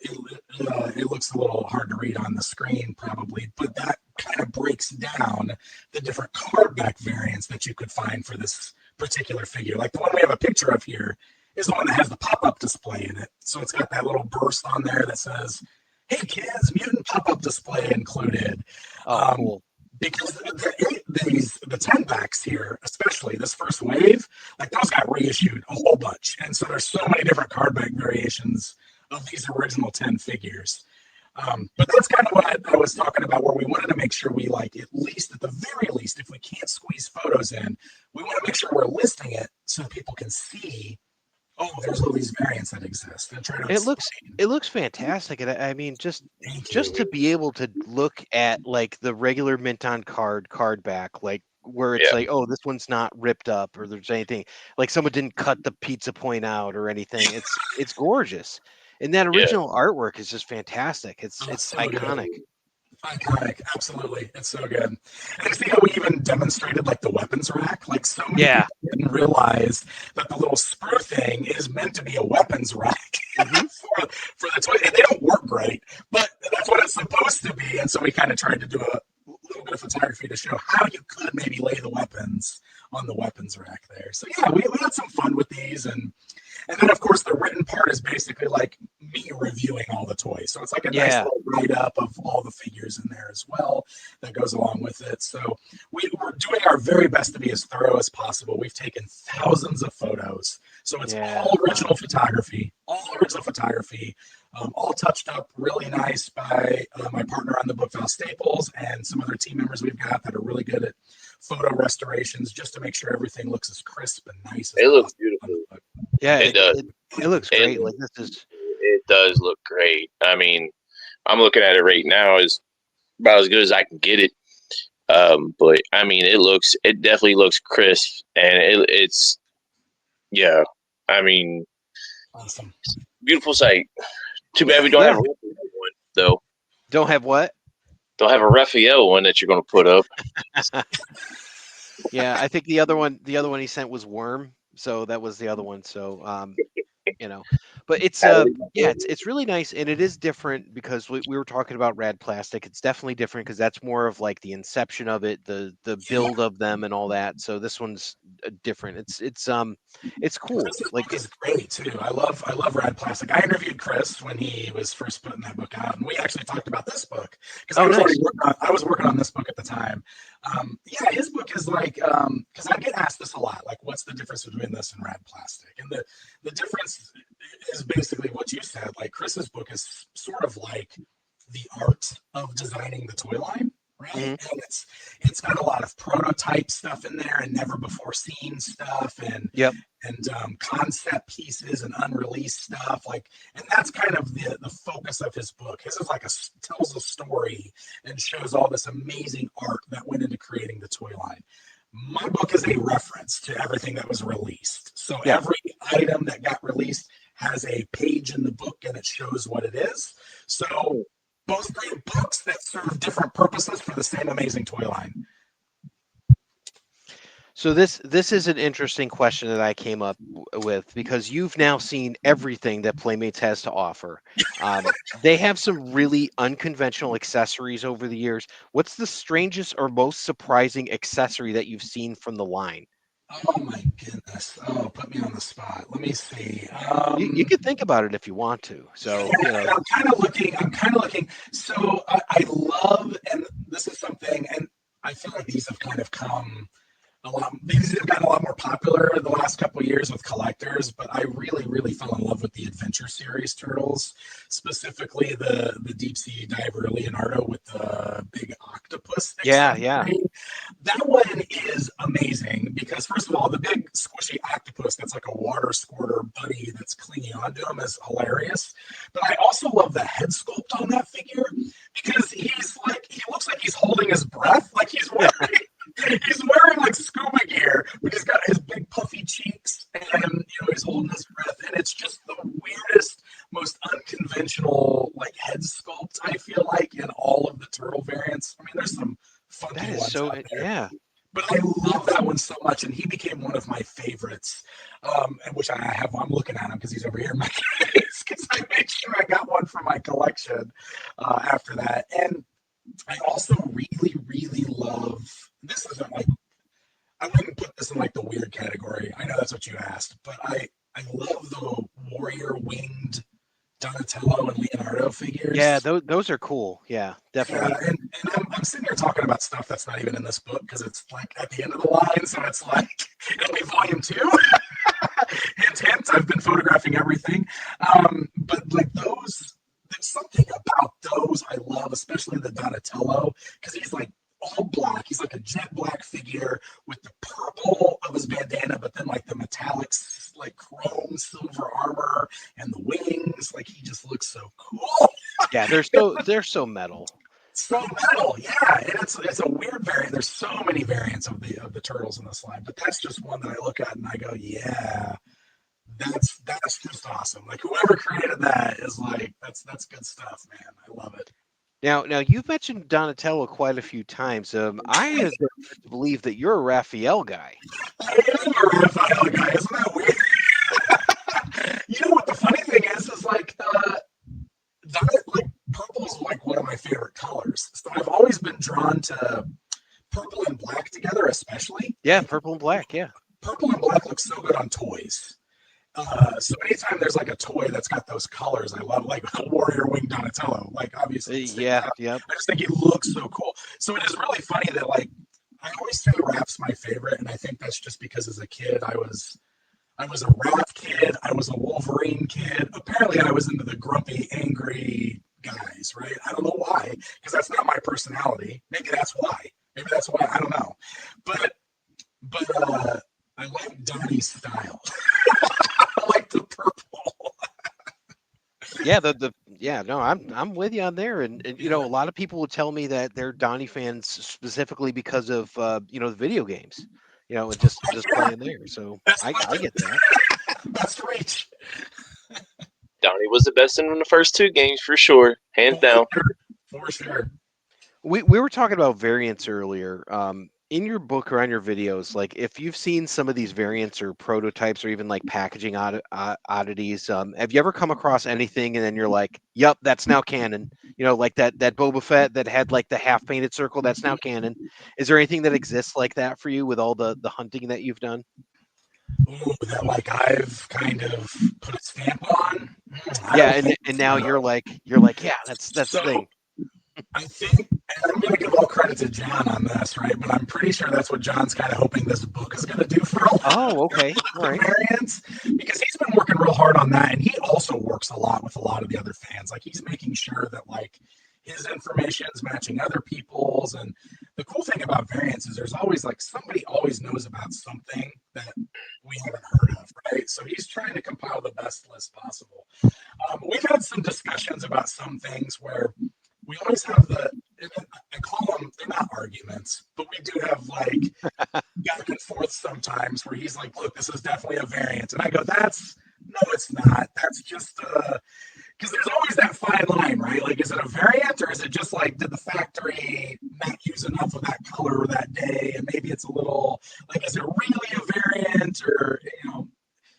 It looks a little hard to read on the screen probably, but that kind of breaks down the different card back variants that you could find for this particular figure. Like the one we have a picture of here is the one that has the pop-up display in it. So it's got that little burst on there that says, "Hey kids, Mutant pop-up display included." Oh, cool. Because the 10 backs here, especially this first wave, like those got reissued a whole bunch. And so there's so many different card back variations of these original 10 figures. But that's kind of what I was talking about, where we wanted to make sure we, like, at least, at the very least, if we can't squeeze photos in, we want to make sure we're listing it so people can see, oh, there's all these variants that exist. And try to It looks fantastic, and I mean, just explain. to be able to look at like the regular mint on card back, like where it's Yeah. like, oh, this one's not ripped up, or there's anything like someone didn't cut the pizza point out or anything. It's gorgeous, and that Yeah. original artwork is just fantastic. It's So iconic. good. Iconic, absolutely. It's so good. And see how we even demonstrated like the weapons rack? Like so many Yeah. people didn't realize that the little sprue thing is meant to be a weapons rack for the toy. And they don't work great, but that's what it's supposed to be. And so we kind of tried to do a little bit of photography to show how you could maybe lay the weapons on the weapons rack there. So yeah, we had some fun with these, and then of course the written part is basically like me reviewing all the toys. So it's like a nice Yeah. little write up of all the figures in there as well that goes along with it. So we're doing our very best to be as thorough as possible. We've taken thousands of photos. So it's Yeah. all original photography, all touched up really nice by my partner on the book, Val Staples, and some other team members we've got that are really good at photo restorations just to make sure everything looks as crisp and nice as It looks possible on beautiful. the book. Yeah, It does. it looks It great. looks- Like this is It does look great. I mean, I'm looking at it right now. It's about as good as I can get it. But I mean, it definitely looks crisp, and it's yeah. I mean, Awesome. beautiful sight. Too bad we don't have a Raphael one though. don't have what? Don't have a Raphael one that you're going to put up. Yeah, I think the other one he sent was Worm, so that was the other one. So but it's it's really nice, and it is different because we were talking about rad plastic. It's definitely different because that's more of like the inception of it, the build of them and all that. So this one's different. It's cool. Chris's Like book is great too. I love Rad Plastic. I interviewed Chris when he was first putting that book out, and we actually talked about this book because I was working on this book at the time. His book is like because I get asked this a lot, like what's the difference between this and Rad Plastic? And the difference is basically what you said. Like Chris's book is sort of like the art of designing the toy line. Right. Mhm. And it's got a lot of prototype stuff in there and never before seen stuff and Yep. concept pieces and unreleased stuff, like, and that's kind of the focus of his book. His is like tells a story and shows all this amazing art that went into creating the toy line. My book is a reference to everything that was released, so every item that got released has a page in the book and it shows what it is. So both great books that serve different purposes for the same amazing toy line. So this is an interesting question that I came up with because you've now seen everything that Playmates has to offer. They have some really unconventional accessories over the years. What's the strangest or most surprising accessory that you've seen from the line? Oh my goodness! Oh, put me on the spot. Let me see. You can think about it if you want to. So I'm kind of looking. So I love, and this is something, and I feel like these have kind of come These have gotten a lot more popular the last couple of years with collectors, but I really fell in love with the Adventure Series turtles, specifically the deep sea diver Leonardo with the big octopus. Yeah, yeah. That one is amazing because, first of all, the big squishy octopus that's like a water squirter bunny that's clinging onto him is hilarious. But I also love the head sculpt on that figure because he looks like he's holding his breath, like he's wearing like scuba gear, but he's got his big puffy cheeks and he's holding his breath, and it's just the weirdest, most unconventional like head sculpt I feel like in all of the turtle variants. I mean, there's some funky That is ones so, out there. yeah. But I love that one so much, and he became one of my favorites. Which I'm looking at him because he's over here in my case because I made sure I got one for my collection after that. And I also really love. This isn't like I wouldn't put this in like the weird category. I know that's what you asked, but I love the warrior winged Donatello and Leonardo figures. Yeah, those are cool. Yeah, definitely. Yeah, and I'm sitting here talking about stuff that's not even in this book because it's like at the end of the line, so it's like it'll be volume 2. Hint, hint. I've been photographing everything, but like those, there's something about those I love, especially the Donatello, because he's like all black. He's like a jet black figure with the purple of his bandana, but then like the metallics, like chrome silver armor and the wings. Like he just looks so cool. Yeah, they're so metal. So metal, yeah, and it's a weird variant. There's so many variants of the turtles in this line, but that's just one that I look at and I go, yeah, that's just awesome. Like whoever created that is like that's good stuff, man. I love it. Now you've mentioned Donatello quite a few times. I have to believe that you're a Raphael guy. I am a Raphael guy. Isn't that weird? You know what the funny thing is like purple is like one of my favorite colors. So I've always been drawn to purple and black together, especially. Yeah, purple and black. Yeah, purple and black looks so good on toys. So anytime there's like a toy that's got those colors, I love like Warrior Wing Donatello. Like obviously, yeah. I just think he looks so cool. So it is really funny that like I always say Raph's my favorite, and I think that's just because as a kid I was a Raph kid, I was a Wolverine kid. Apparently, I was into the grumpy, angry guys, right? I don't know why, because that's not my personality. Maybe that's why. I don't know. But I like Donnie's style. I like the purple. Yeah, no, I'm with you on there, and a lot of people would tell me that they're Donnie fans specifically because of the video games, and just playing there. So I get that. That's reach. Donnie was the best in the first 2 games for sure, hands down. For sure. We were talking about variants earlier. In your book or on your videos, like if you've seen some of these variants or prototypes or even like packaging oddities, have you ever come across anything and then you're like, "Yep, that's now canon." Like that Boba Fett that had like the half painted circle, that's now canon. Is there anything that exists like that for you with all the hunting that you've done? Ooh, that like I've kind of put a stamp on. Yeah, and now you're like, yeah, that's the thing. I think, and I'm going to give all credit to John on this, right? But I'm pretty sure that's what John's kind of hoping this book is going to do for a lot. Oh, okay, all right. Variants, because he's been working real hard on that, and he also works a lot with a lot of the other fans. Like he's making sure that like his information is matching other people's. And the cool thing about variants is there's always like somebody always knows about something that we haven't heard of, right? So he's trying to compile the best list possible. We've had some discussions about some things where we always have I call them, they're not arguments, but we do have like back and forth sometimes where he's like, look, this is definitely a variant. And I go, no, it's not. That's just, because there's always that fine line, right? Like, is it a variant or is it just like, did the factory not use enough of that color that day? And maybe it's a little, like, is it really a variant or,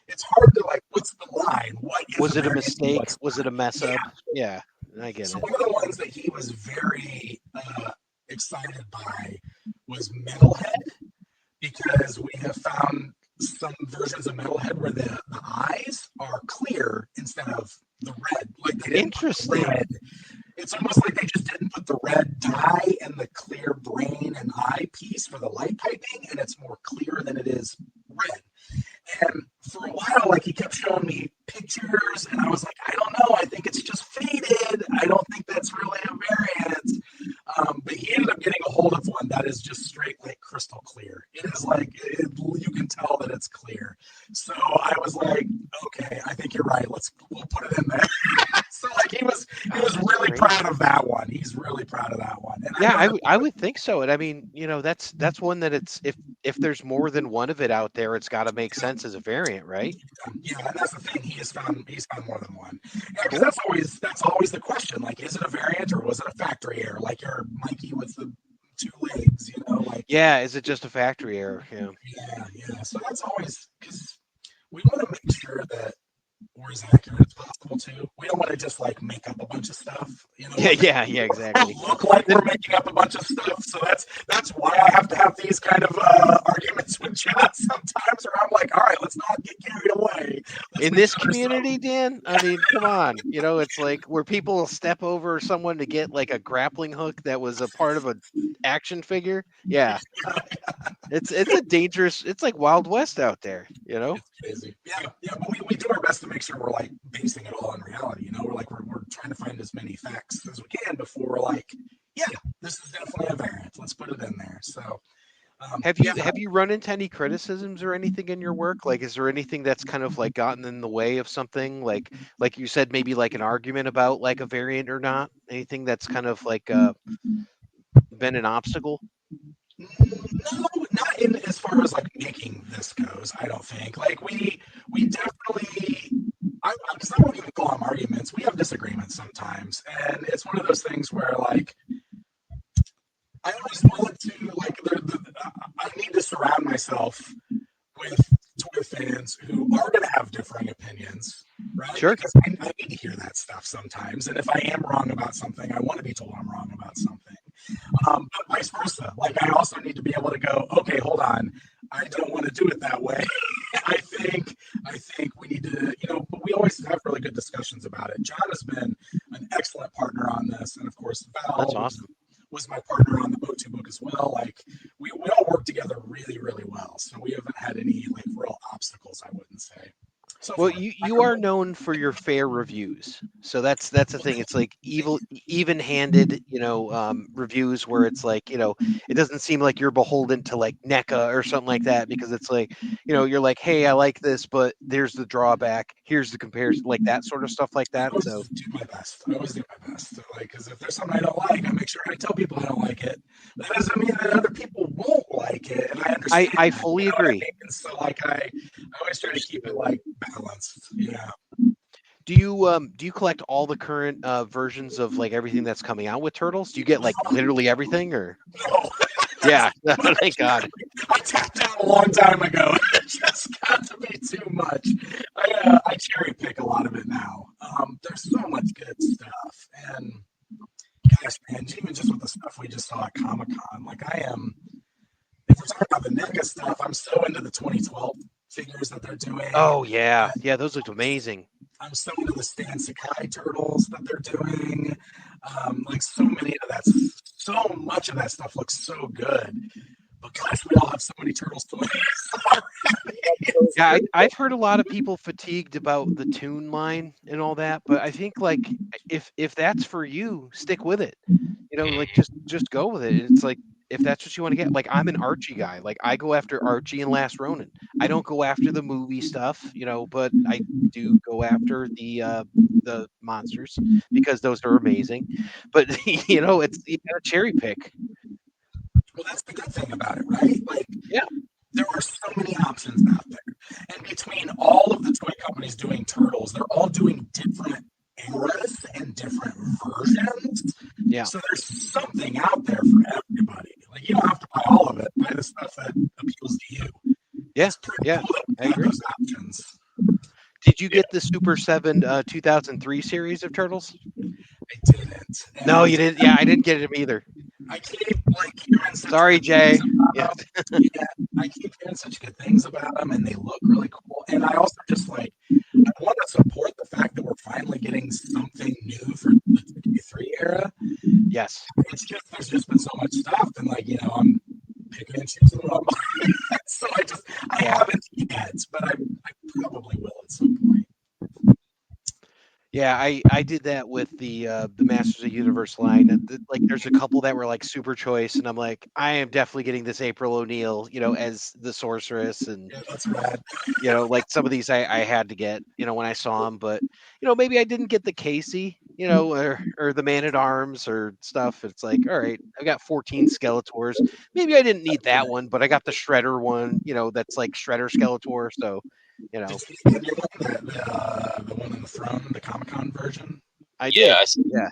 it's hard to like, what's the line? What is was it a mistake? Was it a mess up? Yeah, I get it. One of the ones that he was very excited by was Metalhead, because we have found some versions of Metalhead where the eyes are clear instead of the red. Like they didn't put the red. It's almost like they just didn't put the red dye in the clear brain and eye piece for the light piping, and it's more clear And for a while, like he kept showing me pictures, and I was like, I don't know. I think it's just faded. I don't think that's really a variant. But he ended up getting a hold of one that is just straight like crystal clear. It is like you can tell that it's clear. So I was like, okay, I think you're right. We'll put it in there. So like he was really proud of that one. He's really proud of that one. And Yeah, I would think so. And I mean, that's one that it's if there's more than one of it out there, it's got to make sense as a variant, right? Yeah, and that's the thing. He's found more than one. Yeah, because Cool. that's always the question. Like, is it a variant or was it a factory error? Like your Mikey with the 2 legs, like Yeah, is it just a factory error? Yeah. yeah. So that's always because we want to make sure that we're as accurate as possible too. We don't want to just like make up a bunch of stuff. Yeah, exactly. Look like we're making up a bunch of stuff. So that's why I have to have these kind of arguments with John sometimes, where I'm like, all right, let's not get carried away. In this community, Dan, I mean, come on. It's like where people will step over someone to get like a grappling hook that was a part of an action figure. Yeah. It's a dangerous, it's like Wild West out there, It's crazy. Yeah, but we do our best to make sure we're like basing it all on reality. We're trying to find as many facts as we can before we're like, yeah, this is definitely a variant. Let's put it in there. So Have you run into any criticisms or anything in your work? Like, is there anything that's kind of like gotten in the way of something? Like you said, maybe like an argument about like a variant or not? Anything that's kind of like been an obstacle? No, not in as far as like making this goes. I don't think. Like we definitely. Because I don't even call them arguments. We have disagreements sometimes, and it's one of those things where like I always want to like I need to surround myself with toy fans who are going to have differing opinions, right? Sure. Because I need to hear that stuff sometimes, and if I am wrong about something, I want to be told I'm wrong about something. But vice versa. Like I also need to be able to go, okay, hold on, I don't want to do it that way. I think we need to, but we always have really good discussions about it. John has been an excellent partner on this, and of course, Val. That's awesome. Was my partner on the Motu book as well. Like we all work together really, really well. So we haven't had any like real obstacles, I wouldn't say. So Well, you are known for your fair reviews, so that's the thing. It's like even-handed, reviews where it's like, it doesn't seem like you're beholden to like NECA or something like that, because it's like, you're like, hey, I like this, but there's the drawback. Here's the comparison, like that sort of stuff like that. I always So do my best. I always do my best. So, like, because if there's something I don't like, I make sure I tell people I don't like it. That doesn't mean that other people won't like it, and I understand. I fully agree. And so, like, I always try to keep it like balanced. Yeah. Do you collect all the current versions of like everything that's coming out with Turtles? Do you get like literally everything, or? No. Yeah, thank God. I tapped out a long time ago. It just got to be too much. I cherry pick a lot of it now. There's so much good stuff, and gosh, man, even just with the stuff we just saw at Comic-Con, like I am. If we're talking about the NECA stuff, I'm so into the 2012 figures that they're doing. Oh yeah, those looked amazing. I'm so into the Stan Sakai turtles that they're doing. Like so much of that stuff looks so good. But gosh, we all have so many turtles toys. Yeah, I've heard a lot of people fatigued about the Toon line and all that, but I think like if that's for you, stick with it. Like just go with it. It's like if that's what you want to get. Like I'm an Archie guy. Like I go after Archie and Last Ronin. I don't go after the movie stuff, but I do go after the monsters because those are amazing. But it's you gotta cherry pick. Well, that's the good thing about it, right? Like, Yeah. There are so many options out there. And between all of the toy companies doing turtles, they're all doing different eras and different versions. Yeah. So there's something out there for everybody. Like you don't have to buy all of it. Buy the stuff that appeals to you. Yeah. Cool I agree. those options. Did you get the Super 7 2003 series of Turtles? I didn't. No, you didn't. Yeah, I didn't get them either. I keep like hearing such Sorry, good Jay. things about them. Yeah, I keep hearing such good things about them, and they look really cool. And I also just like I want to support the fact that we're finally getting something new for the 3 era. Yes. It's just there's just been so much stuff, and like I'm picking and choosing what I'm buying. So I Yeah. haven't yet, but I probably will at some point. Yeah, I did that with the Masters of the Universe line. Like, there's a couple that were like super choice, and I'm like, I am definitely getting this April O'Neil, as the sorceress, and Yeah, that's rad. like some of these I had to get, when I saw them, but maybe I didn't get the Casey, or the Man at Arms or stuff. It's like, all right, I got 14 Skeletors. Maybe I didn't need that one, but I got the Shredder one, that's like Shredder Skeletor, so. Did you get the one on the throne, the Comic-Con version? I Yeah, did. I see. Yeah.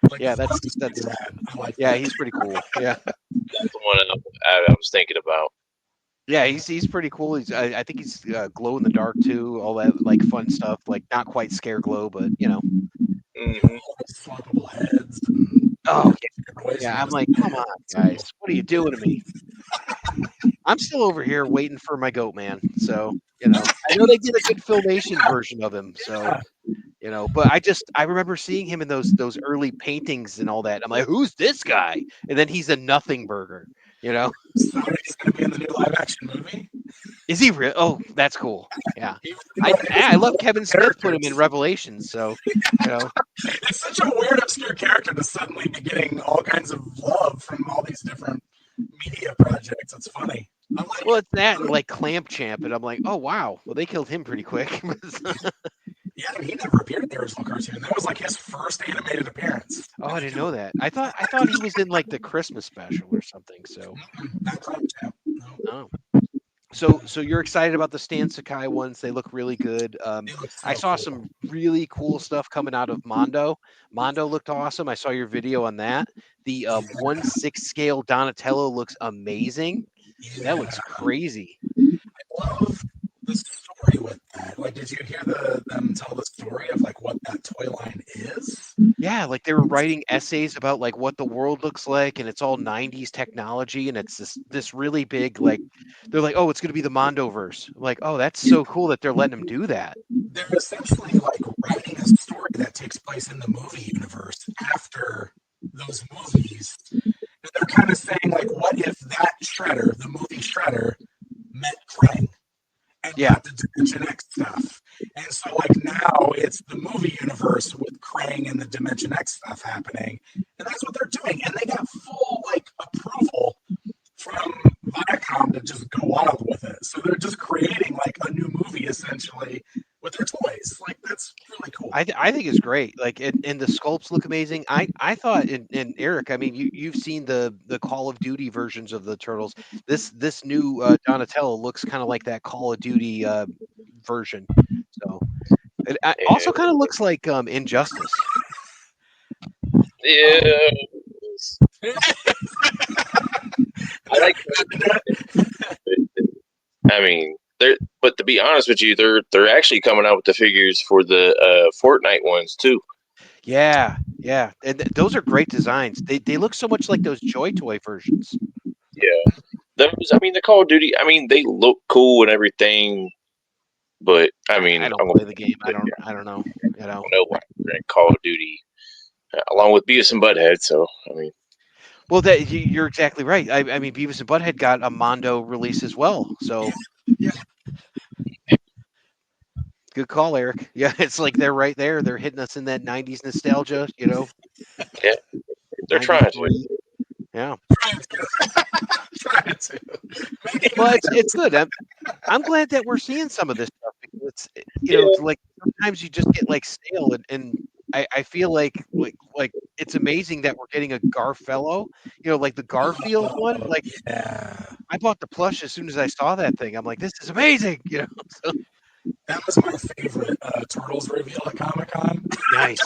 Like, Yeah, the that's font is pretty rad. I like yeah, that. he's pretty cool. Yeah. That's the one I was thinking about. Yeah, he's pretty cool. I think he's glow in the dark too, all that like fun stuff, like not quite scare glow, but Hmm. Swappable heads and Oh noise. yeah, I'm like, come on, guys, what are you doing to me? I'm still over here waiting for my goat man. So, I know they did a good filmation version of him. So, but I remember seeing him in those early paintings and all that. I'm like, who's this guy? And then he's a nothing burger, So he's going to be in the new live action movie? Is he real? Oh, that's cool. Yeah. He- I love Kevin Smith put him in characters. Revelations. So, It's such a weird, obscure character to suddenly be getting all kinds of love from all these different media projects. It's funny. I'm like, well, it's that and like Clamp Champ, and I'm like, oh wow, well they killed him pretty quick. yeah, he never appeared in the original cartoon. That was like his first animated appearance. Oh, I didn't know that. I thought he was in like the Christmas special or something. So, Not Clown Champ. No. oh, so you're excited about the Stan Sakai ones? They look really good. They look so I saw cool. some really cool stuff coming out of Mondo. Mondo looked awesome. I saw your video on that. The 1/6 scale Donatello looks amazing. That looks crazy. I love the story with that. Like, did you hear them tell the story of like what that toy line is? Yeah, like they were writing essays about like what the world looks like, and it's all 90s technology, and it's this really big, like they're like, oh, it's gonna be the Mondoverse. I'm like, oh, that's so cool that they're letting them do that. They're essentially like writing a story that takes place in the movie universe after those movies. And they're kind of saying like, what if that Shredder, the movie Shredder, met Krang and Yeah. got the Dimension X stuff? And so like now it's the movie universe with Krang and the Dimension X stuff happening, and that's what they're doing. And they got full like approval from Viacom to just go on with it. So they're just creating like a new movie essentially with their toys. Like that's really cool. I think it's great. Like, and the sculpts look amazing. I thought, and Eric, I mean, you've seen the Call of Duty versions of the Turtles. This new Donatello looks kind of like that Call of Duty version. So it also kind of looks like Injustice. Yeah. I like that. I mean, but to be honest with you, they're actually coming out with the figures for the Fortnite ones too. Yeah, and those are great designs. They look so much like those Joy Toy versions. Yeah, I mean, the Call of Duty. I mean, they look cool and everything, but I mean, I don't play the game. I don't know. I don't know why they're in Call of Duty along with Beavis and Butthead. So I mean, Well, you're exactly right. I mean, Beavis and Butthead got a Mondo release as well. So, Yeah. good call, Eric. Yeah, it's like they're right there. They're hitting us in that '90s nostalgia. yeah, they're trying to. 93. Yeah. Trying to. Well, it's good. I'm glad that we're seeing some of this stuff because it's it's like sometimes you just get like stale and I feel like it's amazing that we're getting a Garfello, like the Garfield one. Like Yeah. I bought the plush as soon as I saw that thing. I'm like, this is amazing. So That was my favorite Turtles reveal at Comic Con. nice.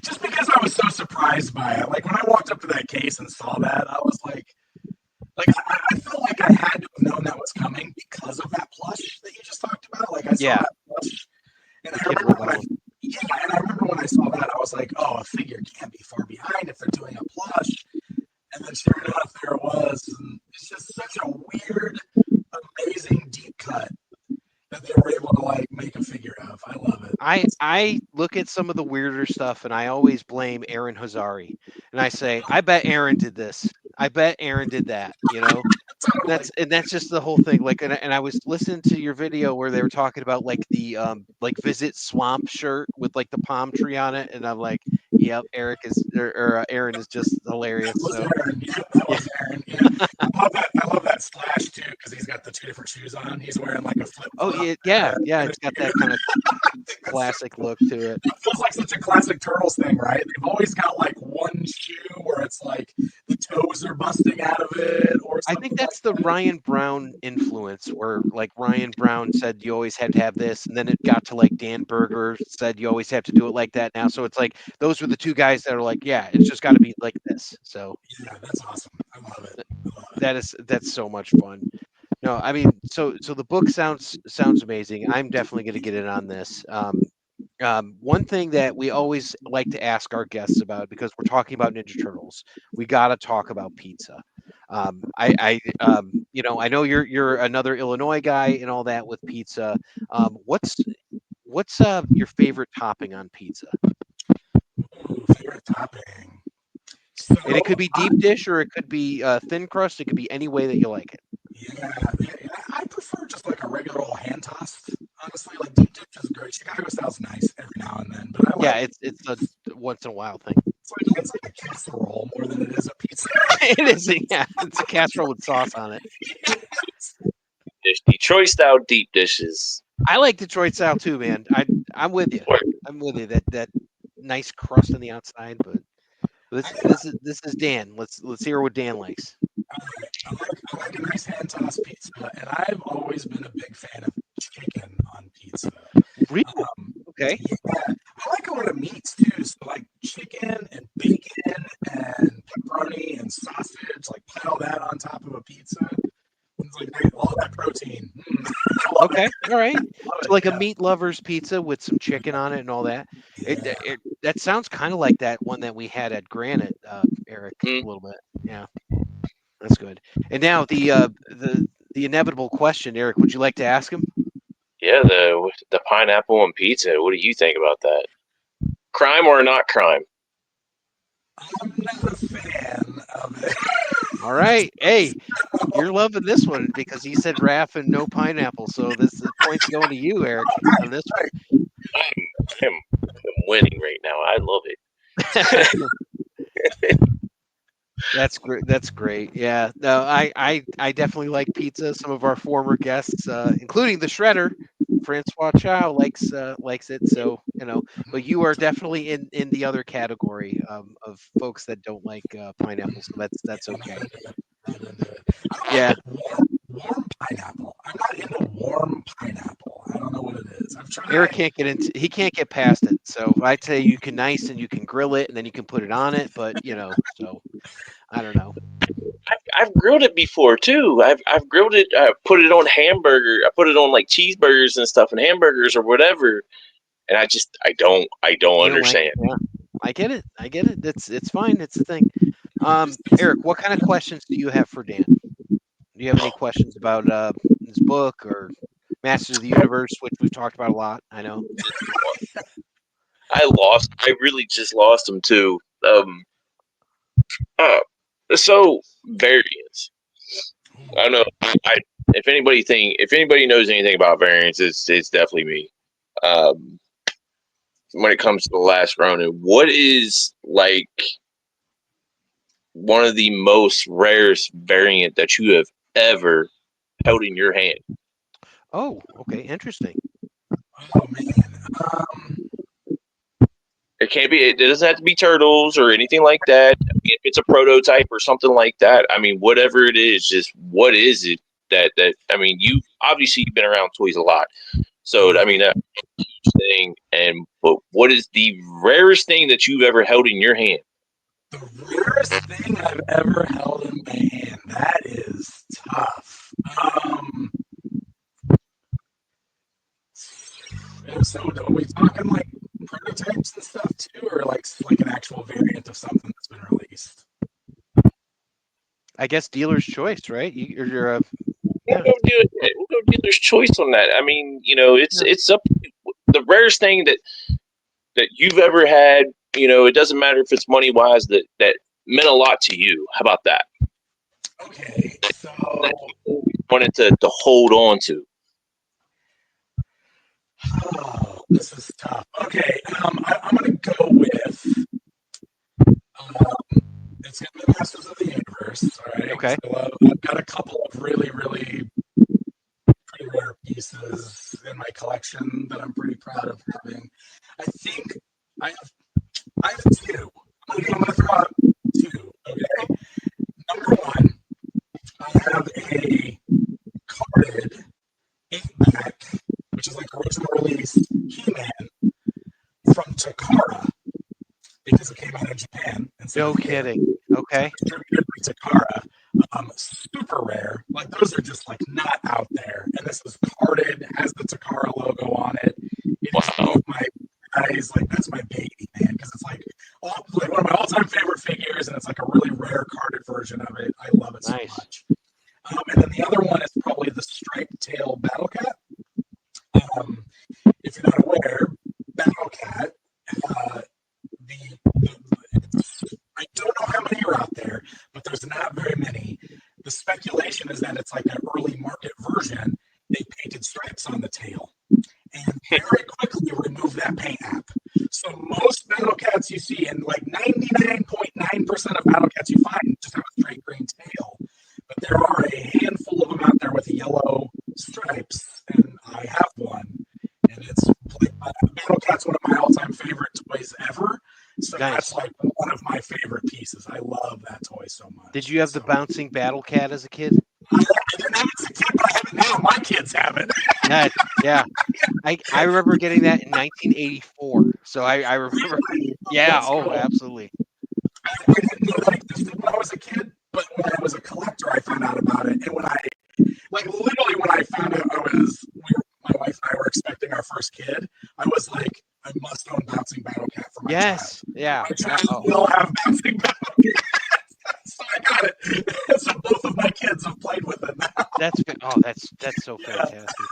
just because I was so surprised by it. Like when I walked up to that case and saw that, I was like I felt like I had to have known that was coming because of that plush that you just talked about. Like I saw Yeah. that plush, and Kid Robot. I remember when I saw that, I was like, oh, a figure can't be far behind if they're doing a plush. And then sure enough, there it was. And it's just such a weird, amazing deep cut that they were able to like make a figure of. I love it. I look at some of the weirder stuff and I always blame Aaron Hazari. And I say, I bet Aaron did this. I bet Aaron did that. That's just the whole thing. Like, and I was listening to your video where they were talking about like the like Visit Swamp shirt with like the palm tree on it, and I'm like, yep, Eric is or Aaron is just hilarious. That was So Aaron. Yeah, that was Aaron. Yeah. I love that slash too because he's got the 2 different shoes on. He's wearing like a flip. oh yeah, it's got that kind of classic look to it. It feels like such a classic Turtles thing, right? They've always got like one shoe where it's like the toes are busting out of it, or I something think that's like the Ryan Brown influence, where like Ryan Brown said you always had to have this, and then it got to like Dan Berger said you always have to do it like that now. So it's like those were the two guys that are like, yeah, it's just got to be like this. So Yeah, that's awesome. I love it. that's so much fun. No, I mean, so the book sounds amazing. I'm definitely going to get in on this. One thing that we always like to ask our guests about, because we're talking about Ninja Turtles, we got to talk about pizza. I know you're another Illinois guy and all that with pizza. What's your favorite topping on pizza? Ooh, favorite topping. So And it could be deep dish or it could be thin crust. It could be any way that you like it. yeah, I prefer just like a regular old hand tossed. Honestly, like deep dish is great. Chicago style's nice every now and then, but I Yeah, like it's a once in a while thing. it's like a casserole more than it is a pizza. It is, yeah. It's a casserole with sauce on it. Detroit style deep dishes. I like Detroit style too, man. I'm with you. I'm with you. That nice crust on the outside, but this is Dan. Let's hear what Dan likes. I like a nice hand tossed pizza, and I've always been a big fan of chicken on pizza. Really? Okay. Yeah, I like a lot of meats too. So like chicken and bacon and pepperoni and sausage, like pile that on top of a pizza. It's like all that protein. Okay. All right. So like a Yeah. meat lover's pizza with some chicken on it and all that. That sounds kind of like that one that we had at Granite, Eric, a little bit. Yeah, that's good. And now the inevitable question, Eric. Would you like to ask him? Yeah, the pineapple on pizza. What do you think about that? Crime or not crime? I'm not a fan of it. All right. Hey, you're loving this one because he said Raph and no pineapple. So this point's going to you, Eric, on this one. I'm winning right now. I love it. That's great. That's great. Yeah. No, I definitely like pizza. Some of our former guests, including the Shredder, Francois Chow, likes it. So but you are definitely in the other category of folks that don't like pineapple. So that's okay. Yeah. Warm pineapple. I'm not into warm pineapple. I don't know what it is. I've tried. Eric he can't get past it. So I'd say you can nice and you can grill it and then you can put it on it. But so I don't know. I've grilled it before too. I've grilled it. I put it on hamburger. I put it on like cheeseburgers and stuff and hamburgers or whatever. And I don't You don't understand. yeah. I get it. It's fine. It's the thing. Eric, what kind of questions do you have for Dan? Do you have any questions about his book or Masters of the Universe, which we've talked about a lot? I know. I really just lost them too. So variants. I don't know. If anybody knows anything about variants, it's definitely me. When it comes to the last Ronin, what is like one of the most rarest variant that you have ever held in your hand? Oh, okay, interesting. Oh man. It can't be. It doesn't have to be turtles or anything like that. I mean, if it's a prototype or something like that, I mean, whatever it is, just what is it that I mean, you've been around toys a lot, so I mean that's a huge thing. But what is the rarest thing that you've ever held in your hand? The rarest thing I've ever held in my hand. That is tough. So are we talking like prototypes and stuff too, or like an actual variant of something that's been released? I guess dealer's choice, right? You're We'll go dealer's choice on that. I mean, it's up. The rarest thing that you've ever had. It doesn't matter if it's money wise. That meant a lot to you. How about that? Okay, so Wanted to hold on to. this is tough. Okay, I'm gonna go with it's gonna be Masters of the Universe. All right, Okay. so I've got a couple of really pretty rare pieces in my collection that I'm pretty proud of having. I think I have two. I'm gonna throw out two. Okay, number one, I have a carded 8-back, which is like original release He-Man from Takara because it came out in Japan. No kidding. Okay. Distributed by Takara. Super rare. Like those are just like not out there. And this is carded, has the Takara logo on it. It is one of my guys, like that's my baby, man, because it's like one of my all-time favorite figures, and it's like a really rare carded version of it. I love it so much. And then the other one is probably the striped tail Battle Cat. If you're not aware, Battle Cat, I don't know how many are out there, but there's not very many. The speculation is that it's like an early market version. They painted stripes on the tail and very quickly removed that paint app. So most Battle Cats you see, and like 99.9% of Battle Cats you find just have a straight green tail. But there are a handful of them out there with yellow stripes, and I have one. And it's like Battle Cat's one of my all-time favorite toys ever. So that's like one of my favorite pieces. I love that toy so much. Did you have the bouncing Battle Cat as a kid? I didn't have it as a kid, but I have it now. My kids have it. Yeah. I remember getting that in 1984. So I remember. Yeah. Oh, absolutely. I didn't know that existed when I was a kid, but when I was a collector, I found out about it. And when I, like, literally when I found out my wife and I were expecting our first kid, I was like, I must own Bouncing Battle Cat for my child. Yeah. My child will have Bouncing Battle Cat. So I got it. So both of my kids have played with it now. That's so fantastic.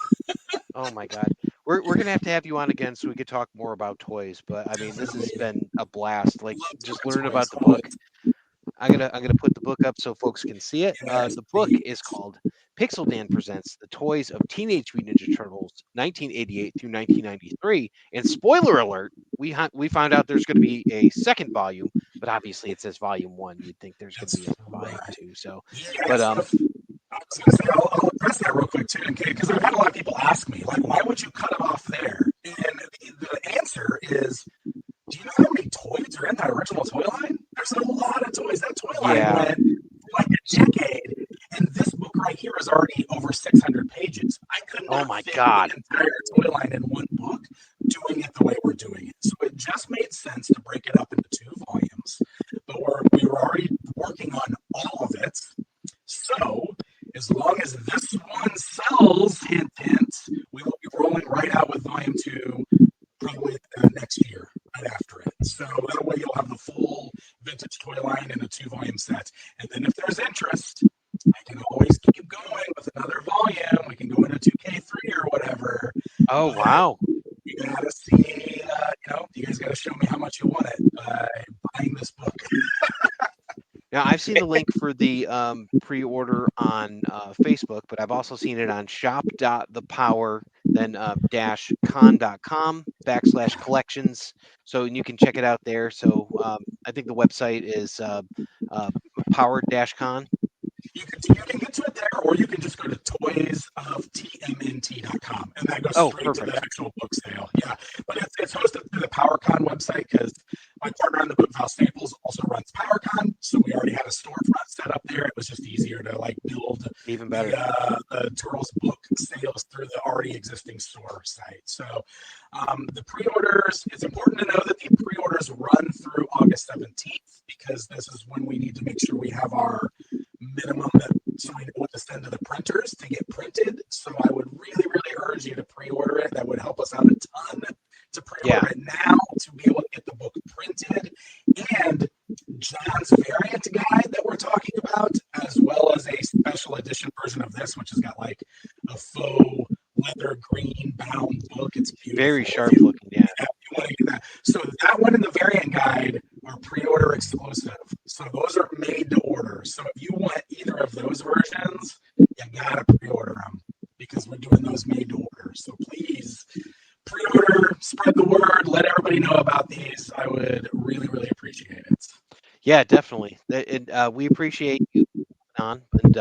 Oh my God. We're gonna have you on again so we could talk more about toys. But I mean, this has been a blast. Like just learn about the book. I'm gonna put the book up so folks can see it. The book is called Pixel Dan Presents the Toys of Teenage Mutant Ninja Turtles 1988 through 1993. And spoiler alert, we found out there's going to be a second volume, but obviously it says volume 1. You'd think there's going to be a volume 2. So, but I was going to say, I'll address that real quick too, because I've had a lot of people ask me, like, why would you cut it off there? And the answer is, do you know how many toys are in that original toy line? There's a lot of toys. That toy line went for like a decade, and this book right here is already over 600 pages. I could not fit the entire toy line in one book doing it the way we're doing it. So it just made sense to break it up into 2 volumes. But we were already working on all of it. So as long as this one sells, hint, hint, we will be rolling right out with volume 2 probably next year, right after it. So that way you'll have the full vintage toy line in a 2-volume set. And then if there's interest, I can always keep going with another volume. We can go into 2K3 or whatever. Oh, wow. You gotta see, you guys gotta show me how much you want it by buying this book. Now, I've seen the link for the pre-order on Facebook, but I've also seen it on shop.thepower, then -con.com/collections. So you can check it out there. So I think the website is power-con. You can get to it there, or you can just go to toysoftmnt.com, and that goes straight to the actual book sale. Yeah, but it's hosted through the PowerCon website because my partner on the book, Val Staples, also runs PowerCon, so we already had a storefront set up there. It was just easier to like build even better the Turtles book sales through the already existing store site. So the pre-orders, it's important to know that the pre-orders run through August 17th because this is when we need to make sure we have our minimum so we know what to send to the printers to get printed. So I would really urge you to pre-order it. That would help us out a ton to pre-order it now to be able to get the book printed. And John's variant guide that we're talking about, as well as a special edition version of this, which has got like a faux leather green bound book. It's beautiful. Very sharp looking, You want to get that. So that one in the variant guide are pre-order exclusive. So those are made to order. So if you want either of those versions, you gotta pre-order them because we're doing those made to order. So please pre-order, spread the word, let everybody know about these. I would really, really appreciate it. Yeah, definitely. We appreciate you on, and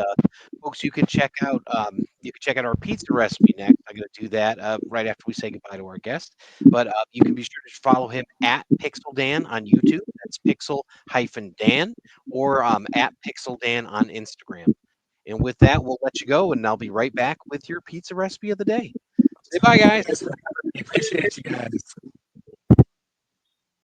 folks, you can check out our pizza recipe next. I'm going to do that right after we say goodbye to our guest. But you can be sure to follow him at Pixel Dan on YouTube. That's Pixel-Dan, or at Pixel Dan on Instagram. And with that, we'll let you go, and I'll be right back with your pizza recipe of the day. Say bye, guys. Appreciate you guys.